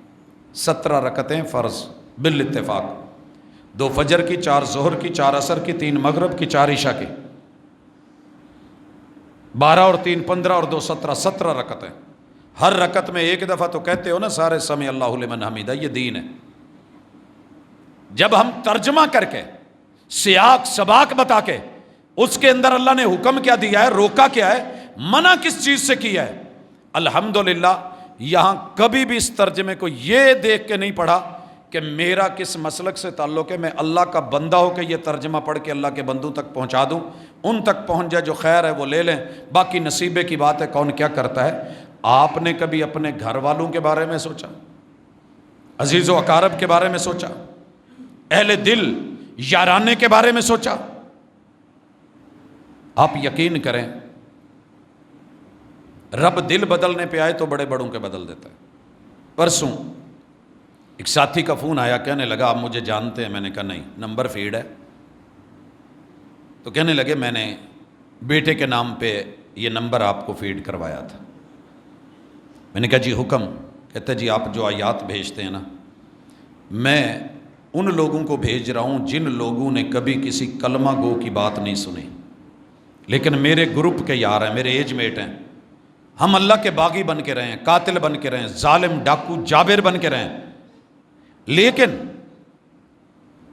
17 رکعتیں فرض بالاتفاق، 2 فجر کی، 4 ظہر کی، 4 عصر کی، 3 مغرب کی، 4 عشاء کی، 12 اور 3 15 اور 2 17 17 رکعتیں۔ ہر رکعت میں ایک دفعہ تو کہتے ہو نا سارے سمع اللہ لمن حمیدہ، یہ دین ہے۔ جب ہم ترجمہ کر کے سیاق سباق بتا کے اس کے اندر اللہ نے حکم کیا دیا ہے، روکا کیا ہے، منع کس چیز سے کیا ہے، الحمدللہ یہاں کبھی بھی اس ترجمے کو یہ دیکھ کے نہیں پڑھا کہ میرا کس مسلک سے تعلق ہے، میں اللہ کا بندہ ہو کہ یہ ترجمہ پڑھ کے اللہ کے بندوں تک پہنچا دوں، ان تک پہنچ جائے، جو خیر ہے وہ لے لیں، باقی نصیبے کی بات ہے کون کیا کرتا ہے۔ آپ نے کبھی اپنے گھر والوں کے بارے میں سوچا؟ عزیز و اقارب کے بارے میں سوچا؟ اہل دل یارانے کے بارے میں سوچا؟ آپ یقین کریں رب دل بدلنے پہ آئے تو بڑے بڑوں کے بدل دیتا ہے۔ پرسوں ایک ساتھی کا فون آیا، کہنے لگا آپ مجھے جانتے ہیں؟ میں نے کہا نہیں، نمبر فیڈ ہے۔ تو کہنے لگے میں نے بیٹے کے نام پہ یہ نمبر آپ کو فیڈ کروایا تھا۔ میں نے کہا جی حکم۔ کہتے جی آپ جو آیات بھیجتے ہیں نا، میں ان لوگوں کو بھیج رہا ہوں جن لوگوں نے کبھی کسی کلمہ گو کی بات نہیں سنی، لیکن میرے گروپ کے یار ہیں، میرے ایج میٹ ہیں، ہم اللہ کے باغی بن کے رہے ہیں، قاتل بن کے رہے ہیں، ظالم ڈاکو جابر بن کے رہے ہیں، لیکن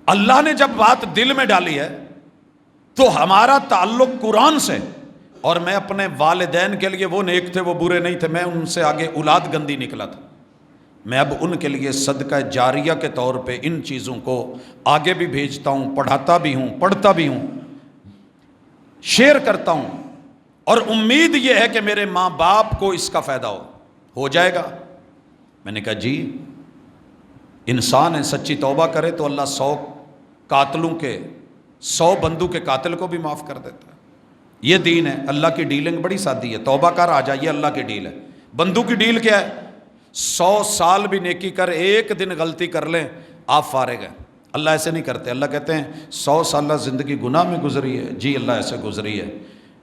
اللہ نے جب بات دل میں ڈالی ہے تو ہمارا تعلق قرآن سے، اور میں اپنے والدین کے لیے وہ نیک تھے وہ برے نہیں تھے، میں ان سے آگے اولاد گندی نکلا تھا، میں اب ان کے لیے صدقہ جاریہ کے طور پہ ان چیزوں کو آگے بھی بھیجتا ہوں، پڑھاتا بھی ہوں، پڑھتا بھی ہوں، شیئر کرتا ہوں، اور امید یہ ہے کہ میرے ماں باپ کو اس کا فائدہ ہو جائے گا۔ میں نے کہا جی انسان ہے، سچی توبہ کرے تو اللہ 100 قاتلوں کے 100 بندوں کے قاتل کو بھی معاف کر دیتا ہے۔ یہ دین ہے۔ اللہ کی ڈیلنگ بڑی سادی ہے، توبہ کر آ جائیے، اللہ کی ڈیل ہے۔ بندوں کی ڈیل کیا ہے؟ 100 سال بھی نیکی کر، ایک دن غلطی کر لیں آپ فارغ ہیں۔ اللہ ایسے نہیں کرتے، اللہ کہتے ہیں 100 سالہ زندگی گناہ میں گزری ہے، جی اللہ ایسے گزری ہے،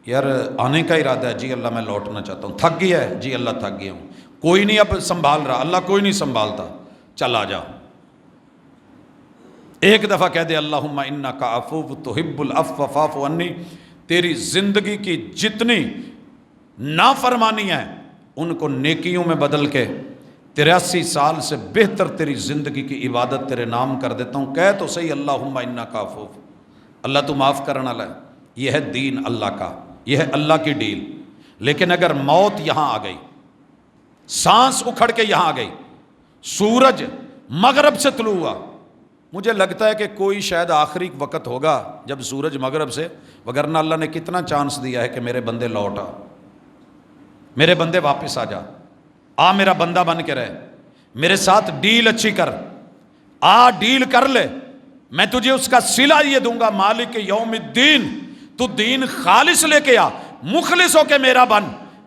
یار آنے کا ارادہ ہے، جی اللہ میں لوٹنا چاہتا ہوں، تھک گیا ہے، جی اللہ تھک گیا ہوں، کوئی نہیں اب سنبھال رہا، اللہ کوئی نہیں سنبھالتا، چل آ جا۔ ایک دفعہ کہہ دے اللہم انکا عفو تحب العفو فاعف عنی، تیری زندگی کی جتنی نافرمانی ہیں ان کو نیکیوں میں بدل کے 83 سال سے بہتر تیری زندگی کی عبادت تیرے نام کر دیتا ہوں۔ کہہ تو صحیح اللہم انکا عفو، اللہ تو معاف کرنا ہے۔ یہ ہے دین اللہ کا، یہ ہے اللہ کی ڈیل۔ لیکن اگر موت یہاں آ گئی، سانس اکھڑ کے یہاں آ گئی، سورج مغرب سے طلوع ہوا، مجھے لگتا ہے کہ کوئی شاید آخری وقت ہوگا جب سورج مغرب سے، وگرنہ اللہ نے کتنا چانس دیا ہے کہ میرے بندے لوٹ آ، میرے بندے واپس آ جا، آ میرا بندہ بن کے رہے، میرے ساتھ ڈیل اچھی کر، آ ڈیل کر لے، میں تجھے اس کا صلہ یہ دوں گا، مالک یوم الدین، تو دین خالص لے کے آ، مخلص ہو کے میرا بن،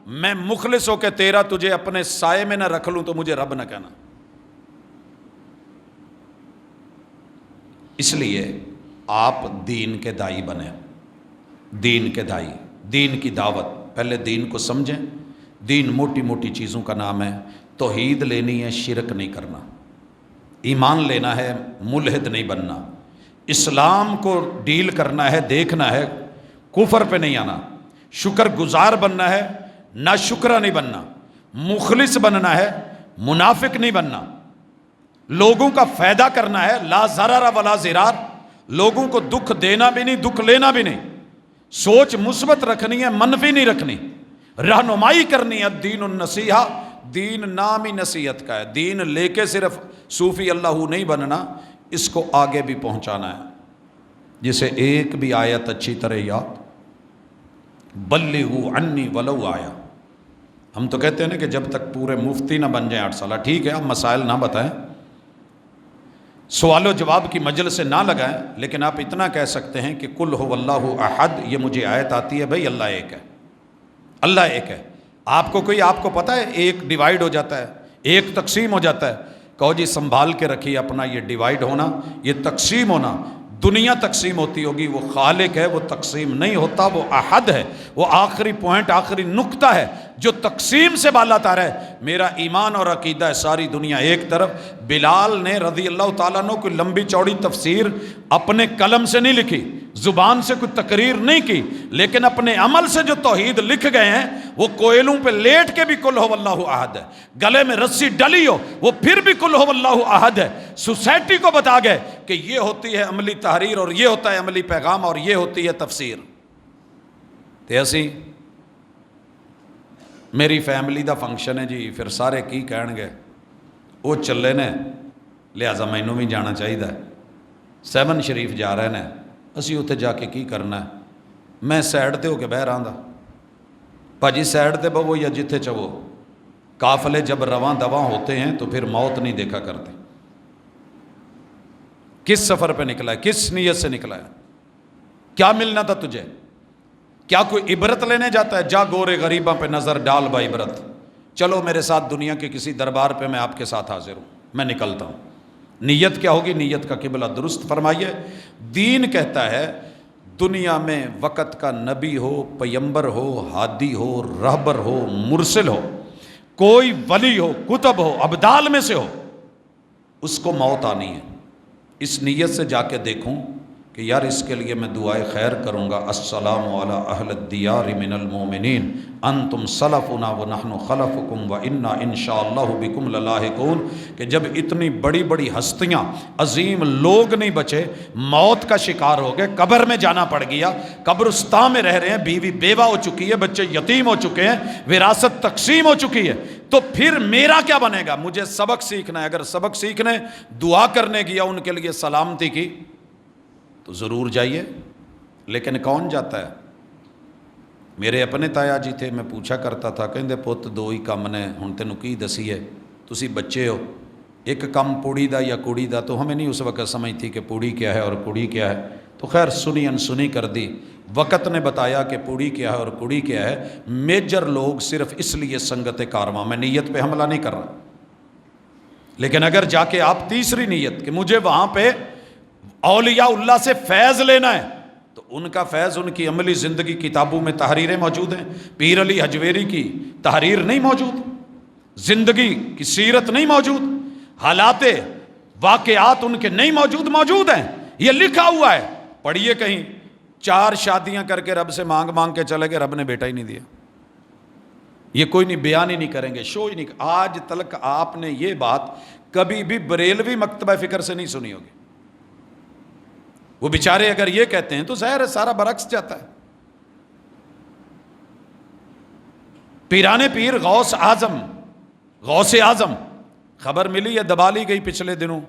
میں مخلص ہو کے تیرا تجھے اپنے سائے میں نہ رکھ لوں تو مجھے رب نہ کہنا۔ اس لیے آپ دین کے دائی بنیں، دین کے دائی، دین کی دعوت، پہلے دین کو سمجھیں۔ دین موٹی موٹی چیزوں کا نام ہے، توحید لینی ہے، شرک نہیں کرنا، ایمان لینا ہے، ملحد نہیں بننا، اسلام کو ڈیل کرنا ہے، دیکھنا ہے، کفر پہ نہیں آنا، شکر گزار بننا ہے، نہ شکرہ نہیں بننا، مخلص بننا ہے، منافق نہیں بننا، لوگوں کا فائدہ کرنا ہے، لا ضرر ولا ضرار، لوگوں کو دکھ دینا بھی نہیں، دکھ لینا بھی نہیں، سوچ مثبت رکھنی ہے، منفی نہیں رکھنی، رہنمائی کرنی ہے۔ دین النصیحہ، دین نام ہی نصیحت کا ہے، دین لے کے صرف صوفی اللہ نہیں بننا، اس کو آگے بھی پہنچانا ہے۔ جسے ایک بھی آیت اچھی طرح یاد، بلغوا عنی ولو آیا، ہم تو کہتے ہیں نا کہ جب تک پورے مفتی نہ بن جائیں 8 سالہ، ٹھیک ہے آپ مسائل نہ بتائیں، سوال و جواب کی مجلس سے نہ لگائیں، لیکن آپ اتنا کہہ سکتے ہیں کہ قل هو اللہ احد، یہ مجھے آیت آتی ہے بھائی اللہ ایک ہے، اللہ ایک ہے۔ آپ کو کوئی، آپ کو پتہ ہے ایک ڈیوائیڈ ہو جاتا ہے، ایک تقسیم ہو جاتا ہے، کہو جی سنبھال کے رکھیے اپنا، یہ ڈیوائیڈ ہونا، یہ تقسیم ہونا، دنیا تقسیم ہوتی ہوگی، وہ خالق ہے، وہ تقسیم نہیں ہوتا، وہ احد ہے، وہ آخری پوائنٹ، آخری نقطہ ہے جو تقسیم سے بالا تر ہے۔ میرا ایمان اور عقیدہ ہے ساری دنیا ایک طرف۔ بلال نے رضی اللہ تعالیٰ عنہ کوئی لمبی چوڑی تفسیر اپنے قلم سے نہیں لکھی، زبان سے کوئی تقریر نہیں کی، لیکن اپنے عمل سے جو توحید لکھ گئے ہیں، وہ کوئلوں پہ لیٹ کے بھی قل هو اللہ احد ہے، گلے میں رسی ڈلی ہو وہ پھر بھی قل هو اللہ احد ہے۔ سوسائٹی کو بتا گئے کہ یہ ہوتی ہے عملی تحریر، اور یہ ہوتا ہے عملی پیغام، اور یہ ہوتی ہے تفسیر۔ تے اسی میری فیملی دا فنکشن ہے جی، پھر سارے کی کہن گے وہ چلے نے، لہذا مینوں بھی جانا چاہیے، 7 شریف جا رہے ہیں، اسی اتنے جا کے کی کرنا ہے؟ میں سائڈ تے ہو کے بہ رہا تھا، بھاجی سائڈ تے بہو یا جتھے چوو، قافلے جب رواں دواں ہوتے ہیں تو پھر موت نہیں دیکھا کرتے۔ کس سفر پہ نکلا ہے، کس نیت سے نکلا ہے، کیا ملنا تھا تجھے؟ کیا کوئی عبرت لینے جاتا ہے؟ جا گورے غریباں پہ نظر ڈال با عبرت، چلو میرے ساتھ دنیا کے کسی دربار پہ، میں آپ کے ساتھ حاضر ہوں، میں نکلتا ہوں۔ نیت کیا ہوگی؟ نیت کا قبلہ درست فرمائیے۔ دین کہتا ہے دنیا میں وقت کا نبی ہو، پیمبر ہو، ہادی ہو، رہبر ہو، مرسل ہو، کوئی ولی ہو، کتب ہو، ابدال میں سے ہو، اس کو موت آنی ہے۔ اس نیت سے جا کے دیکھوں کہ یار اس کے لیے میں دعائے خیر کروں گا، السلام علی اہل الدیار من المؤمنین انتم سلفنا ونحن خلفکم وانا انشاءاللہ بکم للاحقون، کہ جب اتنی بڑی بڑی ہستیاں، عظیم لوگ نہیں بچے، موت کا شکار ہو گئے، قبر میں جانا پڑ گیا، قبرستان میں رہ رہے ہیں، بیوی بیوہ ہو چکی ہے، بچے یتیم ہو چکے ہیں، وراثت تقسیم ہو چکی ہے، تو پھر میرا کیا بنے گا؟ مجھے سبق سیکھنا ہے۔ اگر سبق سیکھنے دعا کرنے گیا، ان کے لیے سلامتی کی، تو ضرور جائیے، لیکن کون جاتا ہے؟ میرے اپنے تایا جی تھے، میں پوچھا کرتا تھا، کہندے پت 2 ہی کم نے، ہن تینوں کی دسیے، تسی بچے ہو، ایک کم پوڑی دا یا کڑی دا، تو ہمیں نہیں اس وقت سمجھ تھی کہ پوڑی کیا ہے اور کڑی کیا ہے، تو خیر سنی انسنی کر دی، وقت نے بتایا کہ پوڑی کیا ہے اور کڑی کیا ہے۔ میجر لوگ صرف اس لیے سنگت کارواں، میں نیت پہ حملہ نہیں کر رہا، لیکن اگر جا کے آپ تیسری نیت کہ مجھے وہاں پہ اولیاء اللہ سے فیض لینا ہے، تو ان کا فیض، ان کی عملی زندگی کتابوں میں تحریریں موجود ہیں۔ پیر علی حجویری کی تحریر نہیں موجود، زندگی کی سیرت نہیں موجود، حالات واقعات ان کے نہیں موجود، موجود ہیں، یہ لکھا ہوا ہے، پڑھیے کہیں۔ 4 شادیاں کر کے رب سے مانگ مانگ کے چلے گئے، رب نے بیٹا ہی نہیں دیا۔ یہ کوئی نہیں، بیان ہی نہیں کریں گے، شو ہی نہیں۔ آج تلک آپ نے یہ بات کبھی بھی بریلوی مکتبہ فکر سے نہیں سنی ہوگی۔ وہ بیچارے اگر یہ کہتے ہیں تو ظاہر ہے سارا برعکس جاتا ہے۔ پیرانے پیر غوث اعظم خبر ملی ہے دبا لی گئی پچھلے دنوں،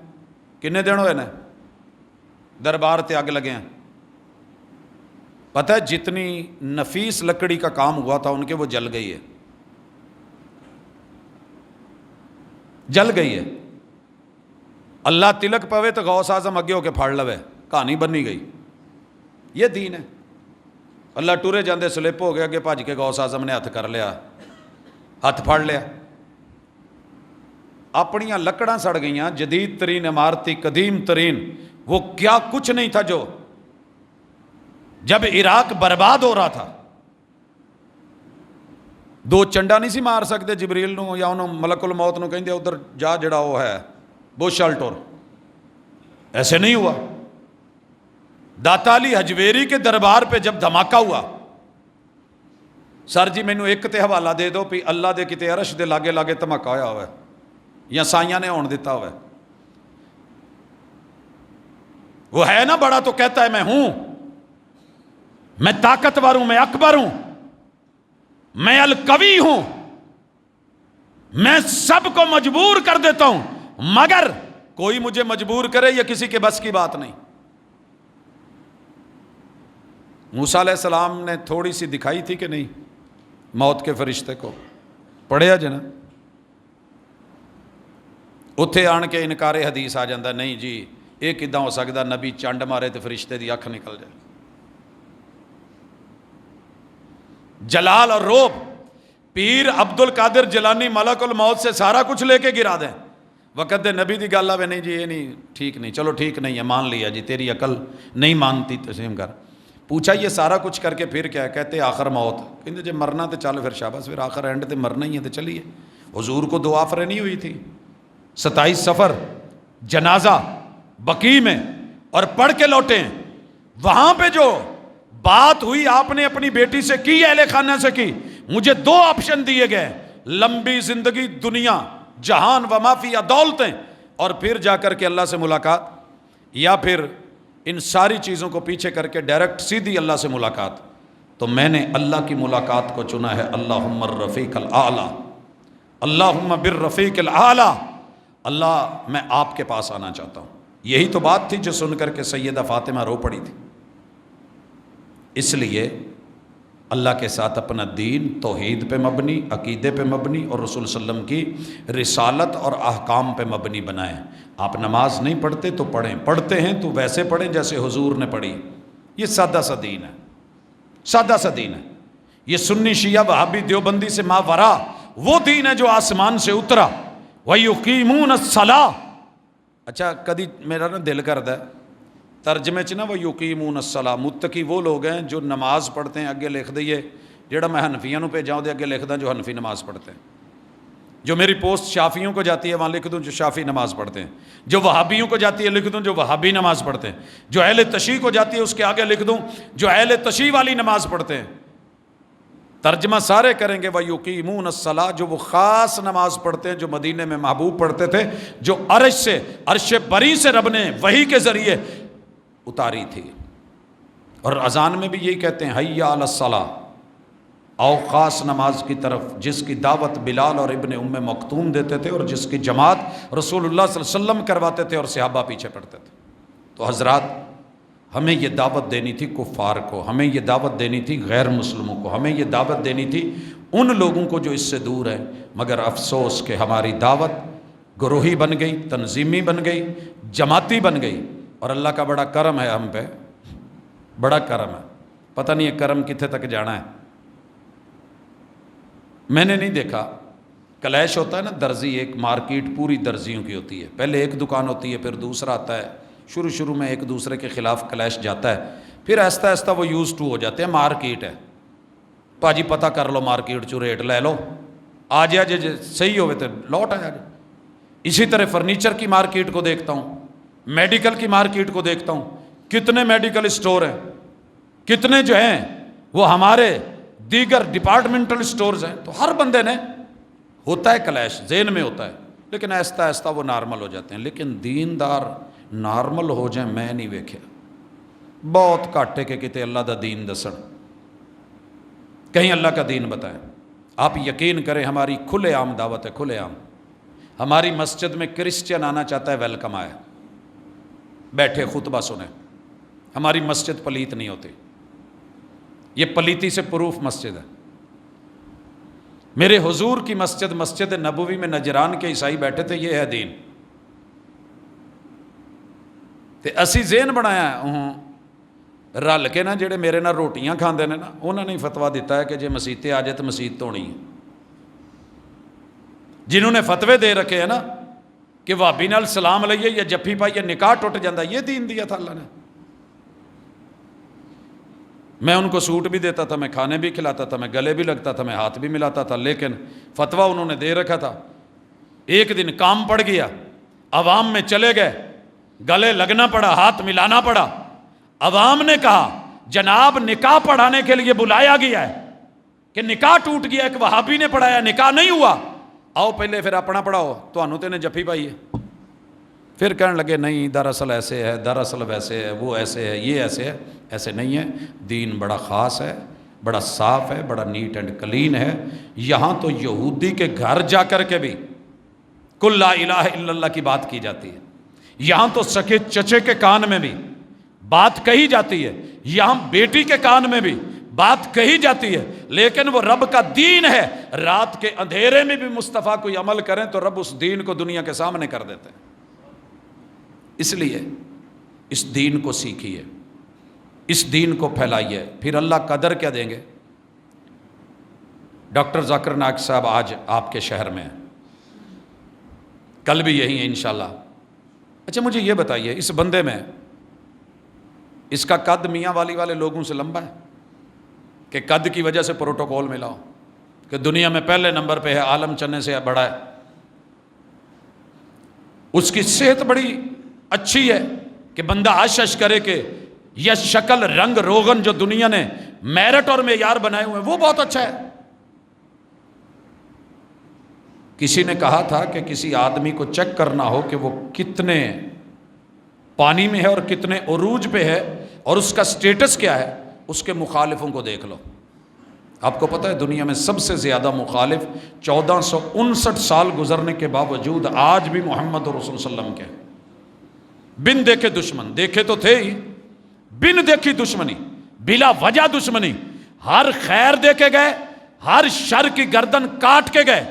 کنے دن ہوئے نا دربار تے اگ لگے ہیں۔ پتہ ہے جتنی نفیس لکڑی کا کام ہوا تھا ان کے، وہ جل گئی ہے، جل گئی ہے۔ اللہ تلک پوے تو غوث اعظم اگے ہو کے پھاڑ لوے، کہانی بنی گئی۔ یہ دین ہے۔ اللہ ٹورے جاندے سلپ ہو گیا، اگے بھج کے غوث اعظم نے ہاتھ کر لیا، ہاتھ پھاڑ لیا۔ اپنیاں لکڑاں سڑ گئیاں، جدید ترین عمارتی، قدیم ترین، وہ کیا کچھ نہیں تھا جو جب عراق برباد ہو رہا تھا۔ 2 چنڈا نہیں سی مار سکتے جبریل نو یا انہوں ملک الموت نو، کہیں دے ادھر جا جڑا وہ ہے بوشال ٹور، ایسے نہیں ہوا۔ داتا علی حجویری کے دربار پہ جب دھماکہ ہوا، سر جی مینوں ایک تے حوالہ دے دو بھی اللہ دے کتے عرش دے لاگے لاگے دھماکہ ہویا ہوا ہے یا سائیاں نے ہون دیتا ہوا ہے، وہ ہے نا بڑا تو کہتا ہے میں ہوں، میں طاقتور ہوں، میں اکبر ہوں، میں القوی ہوں، میں سب کو مجبور کر دیتا ہوں، مگر کوئی مجھے مجبور کرے یہ کسی کے بس کی بات نہیں۔ موسیٰ علیہ السلام نے تھوڑی سی دکھائی تھی کہ نہیں موت کے فرشتے کو، پڑھیا جنا، اتھے آن کے انکار حدیث آ جاندہ، نہیں جی یہ کداں ہو سکتا نبی چانڈ مارے تو فرشتے دی اکھ نکل جائے۔ جلال اور روب، پیر عبد القادر جیلانی ملک الموت سے سارا کچھ لے کے گرا دیں، وقت دے نبی دی گل آوے نہیں جی یہ نہیں ٹھیک نہیں، چلو ٹھیک نہیں ہے مان لیا جی، تیری عقل نہیں مانتی تسلیم کر۔ پوچھا یہ سارا کچھ کر کے پھر کیا ہے؟ کہتے آخر موت، کہتے جی مرنا تو چل پھر شاباش، پھر آخر اینڈ تے مرنا ہی ہے تو چلیے۔ حضور کو 2 آفریں نہیں ہوئی تھی، 27 سفر جنازہ بقیع میں اور پڑھ کے لوٹے ہیں، وہاں پہ جو بات ہوئی آپ نے اپنی بیٹی سے کی، اہل خانہ سے کی، مجھے 2 آپشن دیے گئے، لمبی زندگی دنیا جہان و ما فیہا دولتیں، اور پھر جا کر کے اللہ سے ملاقات، یا پھر ان ساری چیزوں کو پیچھے کر کے ڈائریکٹ سیدھی اللہ سے ملاقات۔ تو میں نے اللہ کی ملاقات کو چنا ہے، اللہم الرفیق الاعلی، اللہم بالرفیق الاعلی، اللہ میں آپ کے پاس آنا چاہتا ہوں۔ یہی تو بات تھی جو سن کر کے سیدہ فاطمہ رو پڑی تھی۔ اس لیے اللہ کے ساتھ اپنا دین توحید پہ مبنی، عقیدے پہ مبنی، اور رسول صلی اللہ علیہ وسلم کی رسالت اور احکام پہ مبنی بنائیں۔ آپ نماز نہیں پڑھتے تو پڑھیں، پڑھتے ہیں تو ویسے پڑھیں جیسے حضور نے پڑھی۔ یہ سادہ سا دین ہے، سادہ سا دین ہے۔ یہ سنی شیعہ وہابی دیوبندی سے ماورا وہ دین ہے جو آسمان سے اترا۔ وَيُقِيمُونَ الصَّلَاةَ، اچھا کدی میرا نا دل کردا ہے ترجمے چ نا وَيُقِيمُونَ الصَّلَاةَ، متقی وہ لوگ ہیں جو نماز پڑھتے ہیں، اگے لکھ دئیے جیڑا میں حنفیاں نو بھیجاں دے اگے لکھ دا جو حنفی نماز پڑھتے ہیں، جو میری پوسٹ شافیوں کو جاتی ہے وہاں لکھ دوں جو شافی نماز پڑھتے ہیں، جو وہابیوں کو جاتی ہے لکھ دوں جو وہابی نماز پڑھتے ہیں، جو اہل تشیع کو جاتی ہے اس کے آگے لکھ دوں جو اہل تشیع والی نماز پڑھتے ہیں۔ ترجمہ سارے کریں گے وَيُقِيمُونَ الصَّلَاةَ، جو وہ خاص نماز پڑھتے ہیں جو مدینے میں محبوب پڑھتے تھے، جو عرش سے، عرش بری سے رب نے وحی کے ذریعے اتاری تھی۔ اور اذان میں بھی یہی کہتے ہیں حی علی الصلاۃ، آؤ خاص نماز کی طرف، جس کی دعوت بلال اور ابن ام مکتوم دیتے تھے اور جس کی جماعت رسول اللہ صلی اللہ علیہ وسلم کرواتے تھے اور صحابہ پیچھے پڑتے تھے۔ تو حضرات ہمیں یہ دعوت دینی تھی کفار کو، ہمیں یہ دعوت دینی تھی غیر مسلموں کو، ہمیں یہ دعوت دینی تھی ان لوگوں کو جو اس سے دور ہیں، مگر افسوس کہ ہماری دعوت گروہی بن گئی، تنظیمی بن گئی، جماعتی بن گئی۔ اور اللہ کا بڑا کرم ہے ہم پہ، بڑا کرم ہے، پتہ نہیں یہ کرم کتنے تک جانا ہے۔ میں نے نہیں دیکھا، کلیش ہوتا ہے نا درزی، ایک مارکیٹ پوری درزیوں کی ہوتی ہے، پہلے ایک دکان ہوتی ہے پھر دوسرا آتا ہے، شروع میں ایک دوسرے کے خلاف کلیش جاتا ہے، پھر آہستہ آہستہ وہ یوز ٹو ہو جاتے ہیں، مارکیٹ ہے پاجی پتہ کر لو مارکیٹ چو ریٹ لے لو، آ جا جے صحیح ہوئے تو لوٹ آیا جائے۔ اسی طرح فرنیچر کی مارکیٹ کو دیکھتا ہوں، میڈیکل کی مارکیٹ کو دیکھتا ہوں، کتنے میڈیکل اسٹور ہیں، کتنے جو ہیں وہ ہمارے دیگر ڈپارٹمنٹل سٹورز ہیں۔ تو ہر بندے نے ہوتا ہے کلیش، ذہن میں ہوتا ہے، لیکن آہستہ آہستہ وہ نارمل ہو جاتے ہیں۔ لیکن دیندار نارمل ہو جائیں میں نہیں ویکھیا، بہت گھٹ ہے کہ کتے اللہ دا دین دسن، کہیں اللہ کا دین بتائیں۔ آپ یقین کریں ہماری کھلے عام دعوت ہے، کھلے عام۔ ہماری مسجد میں کرسچن آنا چاہتا ہے ویلکم آئے، بیٹھے خطبہ سنیں۔ ہماری مسجد پلیت نہیں ہوتی، یہ پلیتی سے پروف مسجد ہے۔ میرے حضور کی مسجد، مسجد نبوی میں نجران کے عیسائی بیٹھے تھے، یہ ہے دین۔ تے اسی ذہن بنایا رل کے نا جڑے میرے نال روٹیاں کھاندے نے نا، انہوں نے فتویٰ دیتا ہے کہ جے مسیتے آ جائے تو مسیت تو ہونی ہے۔ جنہوں نے فتوے دے رکھے ہیں نا کہ وہابی نال سلام لئیے یا جفی پائیے نکاح ٹوٹ جاندہ، یہ دین دیا تھا اللہ نے۔ میں ان کو سوٹ بھی دیتا تھا، میں کھانے بھی کھلاتا تھا، میں گلے بھی لگتا تھا، میں ہاتھ بھی ملاتا تھا، لیکن فتویٰ انہوں نے دے رکھا تھا۔ ایک دن کام پڑ گیا، عوام میں چلے گئے، گلے لگنا پڑا، ہاتھ ملانا پڑا۔ عوام نے کہا جناب نکاح پڑھانے کے لیے بلایا گیا ہے کہ نکاح ٹوٹ گیا، ایک وہابی نے پڑھایا، نکاح نہیں ہوا، آؤ پہلے پھر اپنا پڑھاؤ، تو انہوں نے جفی پائی ہے۔ پھر کہنے لگے نہیں دراصل ایسے ہے، دراصل ویسے ہے، وہ ایسے ہے، یہ ایسے ہے۔ ایسے نہیں ہے، دین بڑا خاص ہے، بڑا صاف ہے، بڑا نیٹ اینڈ کلین ہے۔ یہاں تو یہودی کے گھر جا کر کے بھی کل لا الہ الا اللہ کی بات کی جاتی ہے، یہاں تو سکے چچے کے کان میں بھی بات کہی جاتی ہے، یہاں بیٹی کے کان میں بھی بات کہی جاتی ہے، لیکن وہ رب کا دین ہے۔ رات کے اندھیرے میں بھی مصطفیٰ کوئی عمل کریں تو رب اس دین کو دنیا کے سامنے کر دیتے ہیں۔ اس لیے اس دین کو سیکھیے، اس دین کو پھیلائیے، پھر اللہ قدر کیا دیں گے۔ ڈاکٹر ذاکر نائک صاحب آج آپ کے شہر میں ہیں، کل بھی یہی ہیں انشاءاللہ۔ اچھا مجھے یہ بتائیے، اس بندے میں اس کا قد میاں والی والے لوگوں سے لمبا ہے کہ قد کی وجہ سے پروٹوکول ملا ہو کہ دنیا میں پہلے نمبر پہ ہے، عالم چنے سے بڑا ہے؟ اس کی صحت بڑی اچھی ہے کہ بندہ آشش کرے کہ یہ شکل رنگ روغن جو دنیا نے میرٹ اور معیار بنائے ہوئے ہیں وہ بہت اچھا ہے۔ کسی نے کہا تھا کہ کسی آدمی کو چیک کرنا ہو کہ وہ کتنے پانی میں ہے اور کتنے عروج پہ ہے اور اس کا سٹیٹس کیا ہے، اس کے مخالفوں کو دیکھ لو۔ آپ کو پتہ ہے دنیا میں سب سے زیادہ مخالف 1459 سال گزرنے کے باوجود آج بھی محمد رسول صلی اللہ علیہ وسلم کے بن دیکھے دشمن، دیکھے تو تھے ہی، بن دیکھی دشمنی، بلا وجہ دشمنی، ہر خیر دے کے گئے، ہر شر کی گردن کاٹ کے گئے،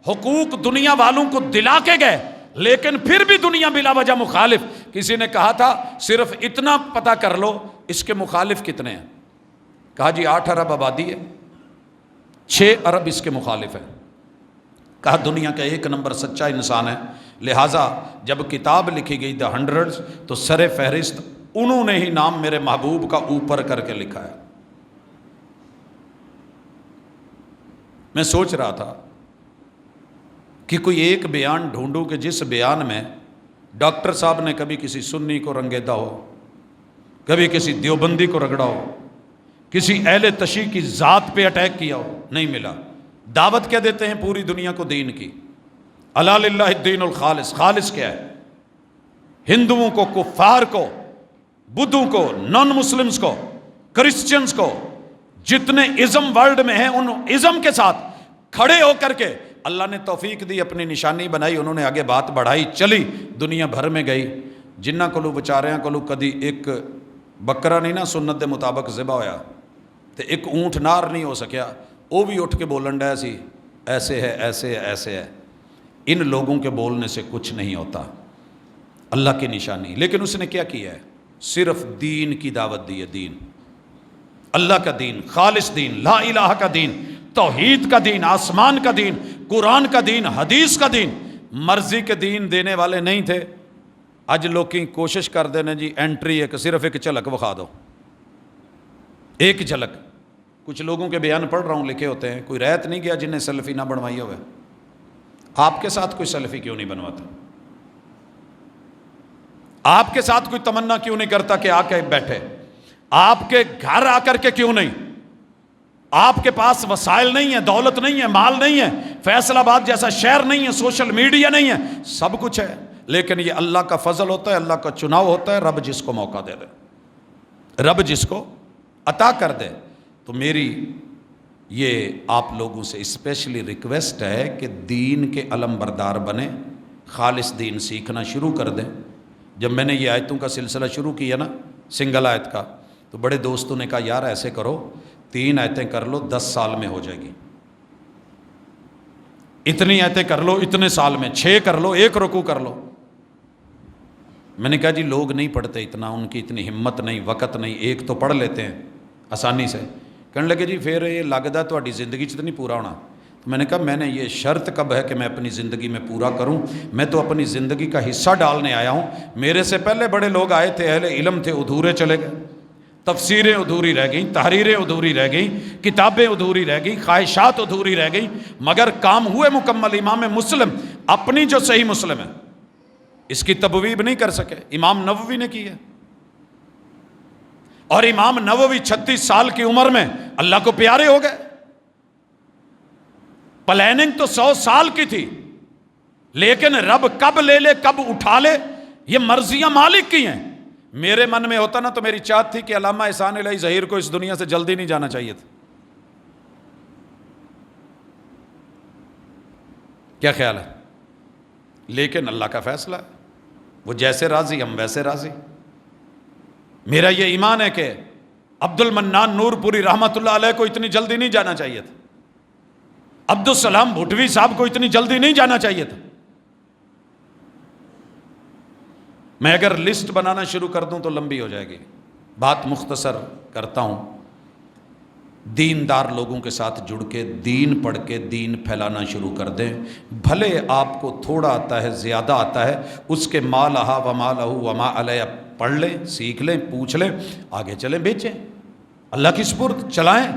حقوق دنیا والوں کو دلا کے گئے، لیکن پھر بھی دنیا بلا وجہ مخالف۔ کسی نے کہا تھا صرف اتنا پتہ کر لو اس کے مخالف کتنے ہیں، کہا جی 8 ارب آبادی ہے، 6 ارب اس کے مخالف ہیں۔ کہا دنیا کا 1 نمبر سچا انسان ہے، لہٰذا جب کتاب لکھی گئی دی 100 تو سر فہرست انہوں نے ہی نام میرے محبوب کا اوپر کر کے لکھا ہے۔ میں سوچ رہا تھا کہ کوئی ایک بیان ڈھونڈوں کہ جس بیان میں ڈاکٹر صاحب نے کبھی کسی سنی کو رنگیدہ ہو، کبھی کسی دیوبندی کو رگڑا ہو، کسی اہل تشیع کی ذات پہ اٹیک کیا ہو، نہیں ملا۔ دعوت کیا دیتے ہیں پوری دنیا کو دین کی، الا للہ الدین الخالص۔ خالص کیا ہے؟ ہندوؤں کو، کفار کو، بدھوں کو، نان مسلمز کو، کرسچنز کو، جتنے ازم ورلڈ میں ہیں ان ازم کے ساتھ کھڑے ہو کر کے اللہ نے توفیق دی، اپنی نشانی بنائی، انہوں نے آگے بات بڑھائی، چلی، دنیا بھر میں گئی۔ جنہ کولو بچاریاں کولو کدی ایک بکرا نہیں نا سنت دے مطابق ذبح ہویا تے ایک اونٹ نار نہیں ہو سکیا، وہ بھی اٹھ کے بولن ڈیا سی ایسے ہے، ایسے ہے، ایسے ہے۔ ان لوگوں کے بولنے سے کچھ نہیں ہوتا، اللہ کی نشانی۔ لیکن اس نے کیا کیا ہے؟ صرف دین کی دعوت دی ہے، دین، اللہ کا دین، خالص دین، لا الہ کا دین، توحید کا دین، آسمان کا دین، قرآن کا دین، حدیث کا دین۔ مرضی کے دین دینے والے نہیں تھے۔ اج لوگ کی کوشش کر دینے جی انٹری ایک صرف ایک جھلک بخا دو، ایک جھلک۔ کچھ لوگوں کے بیان پڑھ رہا ہوں لکھے ہوتے ہیں، کوئی رہت نہیں گیا جنہیں سیلفی نہ بنوائی ہوئے۔ آپ کے ساتھ کوئی سیلفی کیوں نہیں بنواتا؟ آپ کے ساتھ کوئی تمنا کیوں نہیں کرتا کہ آ کے بیٹھے؟ آپ کے گھر آ کر کے کیوں نہیں؟ آپ کے پاس وسائل نہیں ہے، دولت نہیں ہے، مال نہیں ہے، فیصل آباد جیسا شہر نہیں ہے، سوشل میڈیا نہیں ہے، سب کچھ ہے، لیکن یہ اللہ کا فضل ہوتا ہے، اللہ کا چناؤ ہوتا ہے، رب جس کو موقع دے دے، رب جس کو عطا کر دے۔ تو میری یہ آپ لوگوں سے اسپیشلی ریکویسٹ ہے کہ دین کے علم بردار بنیں، خالص دین سیکھنا شروع کر دیں۔ جب میں نے یہ آیتوں کا سلسلہ شروع کیا نا، سنگل آیت کا، تو بڑے دوستوں نے کہا یار ایسے کرو 3 آیتیں کر لو، 10 سال میں ہو جائے گی، اتنی آیتیں کر لو اتنے سال میں، 6 کر لو، 1 رکوع کر لو۔ میں نے کہا جی لوگ نہیں پڑھتے اتنا، ان کی اتنی ہمت نہیں، وقت نہیں، 1 تو پڑھ لیتے ہیں آسانی سے۔ کہنے لگے جی پھر یہ لگتا تہاڈی زندگی تو نہیں پورا ہونا۔ تو میں نے کہا میں نے یہ شرط کب ہے کہ میں اپنی زندگی میں پورا کروں؟ میں تو اپنی زندگی کا حصہ ڈالنے آیا ہوں۔ میرے سے پہلے بڑے لوگ آئے تھے، اہل علم تھے، ادھورے چلے گئے، تفسیریں ادھوری رہ گئیں، تحریریں ادھوری رہ گئیں، کتابیں ادھوری رہ گئیں، خواہشات ادھوری رہ گئیں، مگر کام ہوئے مکمل۔ امام مسلم اپنی جو صحیح مسلم ہے اس کی تبویب نہیں کر سکے، امام نووی نے کی ہے، اور امام نووی 36 سال کی عمر میں اللہ کو پیارے ہو گئے۔ پلاننگ تو 100 سال کی تھی، لیکن رب کب لے لے کب اٹھا لے یہ مرضیاں مالک کی ہیں. میرے من میں ہوتا نا تو میری چاہت تھی کہ علامہ احسان الہی ظہیر کو اس دنیا سے جلدی نہیں جانا چاہیے تھا. کیا خیال ہے؟ لیکن اللہ کا فیصلہ ہے، وہ جیسے راضی ہم ویسے راضی. میرا یہ ایمان ہے کہ عبد المنان نور پوری رحمۃ اللہ علیہ کو اتنی جلدی نہیں جانا چاہیے تھا، عبدالسلام بھٹوی صاحب کو اتنی جلدی نہیں جانا چاہیے تھا. میں اگر لسٹ بنانا شروع کر دوں تو لمبی ہو جائے گی، بات مختصر کرتا ہوں. دیندار لوگوں کے ساتھ جڑ کے دین پڑھ کے دین پھیلانا شروع کر دیں. بھلے آپ کو تھوڑا آتا ہے زیادہ آتا ہے، اس کے ما لہا وما لہو وما علیہ پڑھ لیں، سیکھ لیں، پوچھ لیں، آگے چلیں، بیچیں، اللہ کی سپرد چلائیں.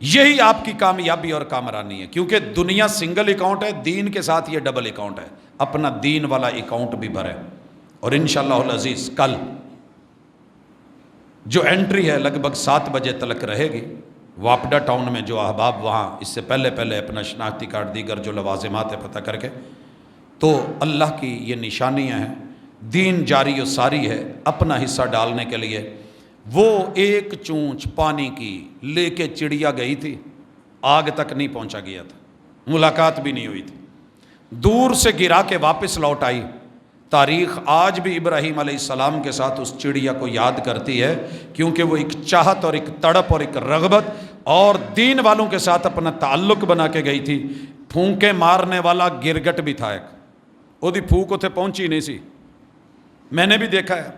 یہی آپ کی کامیابی اور کامرانی ہے. کیونکہ دنیا سنگل اکاؤنٹ ہے، دین کے ساتھ یہ ڈبل اکاؤنٹ ہے. اپنا دین والا اکاؤنٹ بھی بھریں. اور انشاءاللہ العزیز کل جو انٹری ہے لگ بھگ 7 بجے تلک رہے گی واپڈا ٹاؤن میں. جو احباب وہاں اس سے پہلے اپنا شناختی کارڈ دیگر جو لوازمات ہے پتہ کر کے، تو اللہ کی یہ نشانیاں ہیں. دین جاری و ساری ہے. اپنا حصہ ڈالنے کے لیے وہ ایک چونچ پانی کی لے کے چڑیا گئی تھی، آگ تک نہیں پہنچا گیا تھا، ملاقات بھی نہیں ہوئی تھی، دور سے گرا کے واپس لوٹ آئی. تاریخ آج بھی ابراہیم علیہ السلام کے ساتھ اس چڑیا کو یاد کرتی ہے، کیونکہ وہ ایک چاہت اور ایک تڑپ اور ایک رغبت اور دین والوں کے ساتھ اپنا تعلق بنا کے گئی تھی. پھونکے مارنے والا گرگٹ بھی تھا ایک، وہ دی پھونک اتنے پہنچی نہیں سی. میں نے بھی دیکھا ہے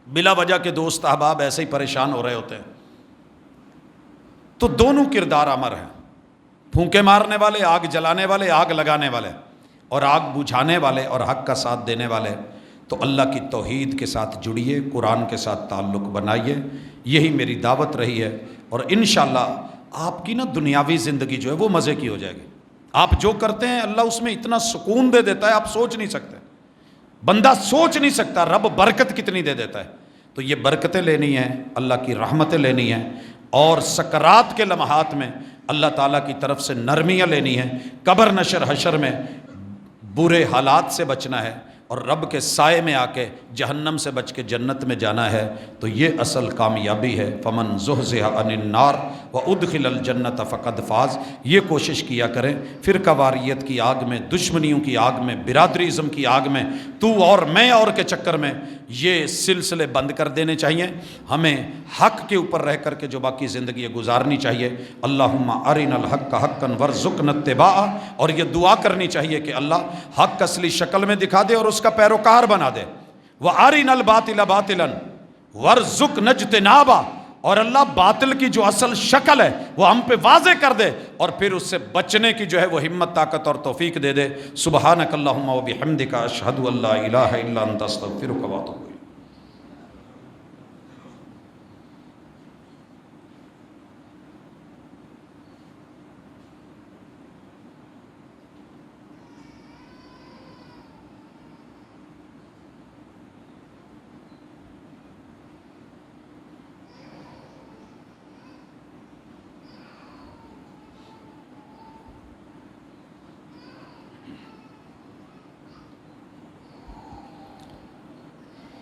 بلا وجہ کے دوست احباب ایسے ہی پریشان ہو رہے ہوتے ہیں. تو دونوں کردار امر ہیں، پھونکے مارنے والے، آگ جلانے والے، آگ لگانے والے، اور آگ بجھانے والے اور حق کا ساتھ دینے والے. تو اللہ کی توحید کے ساتھ جڑیے، قرآن کے ساتھ تعلق بنائیے. یہی میری دعوت رہی ہے. اور انشاءاللہ آپ کی نا دنیاوی زندگی جو ہے وہ مزے کی ہو جائے گی. آپ جو کرتے ہیں اللہ اس میں اتنا سکون دے دیتا ہے آپ سوچ نہیں سکتے. بندہ سوچ نہیں سکتا رب برکت کتنی دے دیتا ہے. تو یہ برکتیں لینی ہیں، اللہ کی رحمتیں لینی ہیں، اور سکرات کے لمحات میں اللہ تعالیٰ کی طرف سے نرمیاں لینی ہیں. قبر نشر حشر میں برے حالات سے بچنا ہے، اور رب کے سائے میں آ کے جہنم سے بچ کے جنت میں جانا ہے. تو یہ اصل کامیابی ہے. فمن زحزح عن النار وادخل الجنت فقد فاز. یہ کوشش کیا کریں. فرقہ واریت کی آگ میں، دشمنیوں کی آگ میں، برادریزم کی آگ میں، تو اور میں اور کے چکر میں یہ سلسلے بند کر دینے چاہیے. ہمیں حق کے اوپر رہ کر کے جو باقی زندگی گزارنی چاہیے. اللہم ارنا الحق حقا وارزقنا اتباعہ. اور یہ دعا کرنی چاہیے کہ اللہ حق اصلی شکل میں دکھا دے اور اس کا پیروکار بنا دے. وَأَرِنَا الْبَاطِلَ بَاطِلًا وَارْزُقْنَا اجْتِنَابَهُ. اور اللہ باطل کی جو اصل شکل ہے وہ ہم پہ واضح کر دے، اور پھر اس سے بچنے کی جو ہے وہ ہمت، طاقت اور توفیق دے دے. سبحانک اللہم و بحمدک اشہد ان لا الہ الا انت استغفرک و اتوب الیک.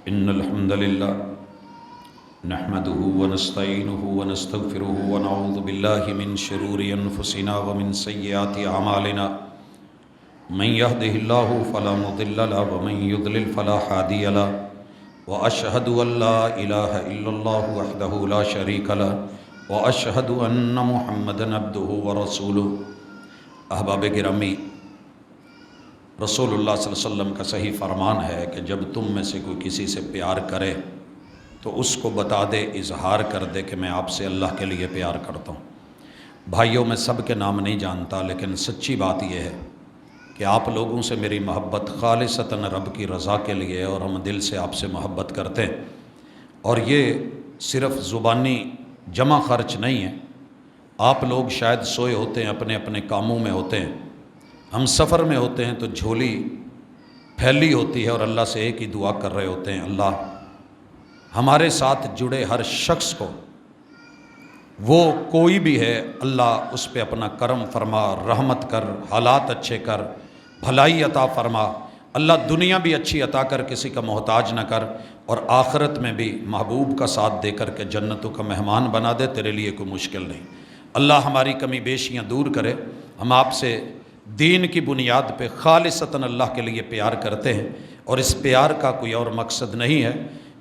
ان الحمد للہ نحمده ونستعینه ونستغفره ونعوذ باللہ من شرور انفسنا ومن سیئات اعمالنا. من يهده الله فلا مضل له ومن يضلل فلا هادي له. واشهد ان لا اله الا الله وحده لا شريك له واشهد ان محمدا عبده ورسوله. احباب گرامی، رسول اللہ صلی اللہ علیہ وسلم کا صحیح فرمان ہے کہ جب تم میں سے کوئی کسی سے پیار کرے تو اس کو بتا دے، اظہار کر دے کہ میں آپ سے اللہ کے لیے پیار کرتا ہوں. بھائیوں، میں سب کے نام نہیں جانتا، لیکن سچی بات یہ ہے کہ آپ لوگوں سے میری محبت خالصتاً رب کی رضا کے لیے، اور ہم دل سے آپ سے محبت کرتے ہیں. اور یہ صرف زبانی جمع خرچ نہیں ہے. آپ لوگ شاید سوئے ہوتے ہیں، اپنے اپنے کاموں میں ہوتے ہیں، ہم سفر میں ہوتے ہیں تو جھولی پھیلی ہوتی ہے اور اللہ سے ایک ہی دعا کر رہے ہوتے ہیں، اللہ ہمارے ساتھ جڑے ہر شخص کو، وہ کوئی بھی ہے، اللہ اس پہ اپنا کرم فرما، رحمت کر، حالات اچھے کر، بھلائی عطا فرما. اللہ دنیا بھی اچھی عطا کر کسی کا محتاج نہ کر، اور آخرت میں بھی محبوب کا ساتھ دے کر کے جنتوں کا مہمان بنا دے، تیرے لیے کوئی مشکل نہیں۔ اللہ ہماری کمی بیشیاں دور کرے۔ ہم آپ سے دین کی بنیاد پہ خالصتاً اللہ کے لیے پیار کرتے ہیں، اور اس پیار کا کوئی اور مقصد نہیں ہے،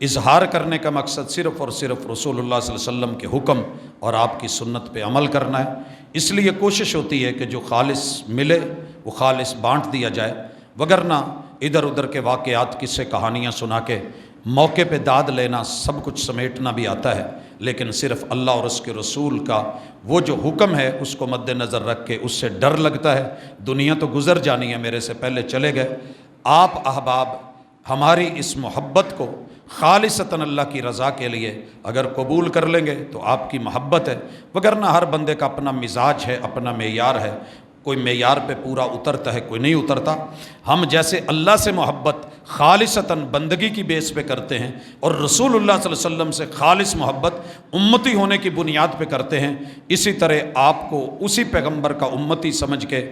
اظہار کرنے کا مقصد صرف اور صرف رسول اللہ صلی اللہ علیہ وسلم کے حکم اور آپ کی سنت پہ عمل کرنا ہے۔ اس لیے کوشش ہوتی ہے کہ جو خالص ملے وہ خالص بانٹ دیا جائے، وگرنہ ادھر ادھر کے واقعات قصے کہانیاں سنا کے موقع پہ داد لینا، سب کچھ سمیٹنا بھی آتا ہے، لیکن صرف اللہ اور اس کے رسول کا وہ جو حکم ہے اس کو مد نظر رکھ کے اس سے ڈر لگتا ہے۔ دنیا تو گزر جانی ہے، میرے سے پہلے چلے گئے۔ آپ احباب ہماری اس محبت کو خالصتاً اللہ کی رضا کے لیے اگر قبول کر لیں گے تو آپ کی محبت ہے، وگرنہ ہر بندے کا اپنا مزاج ہے، اپنا معیار ہے، کوئی معیار پہ پورا اترتا ہے، کوئی نہیں اترتا۔ ہم جیسے اللہ سے محبت خالصتاً بندگی کی بیس پہ کرتے ہیں، اور رسول اللہ صلی اللہ علیہ وسلم سے خالص محبت امتی ہونے کی بنیاد پہ کرتے ہیں، اسی طرح آپ کو اسی پیغمبر کا امتی سمجھ کے،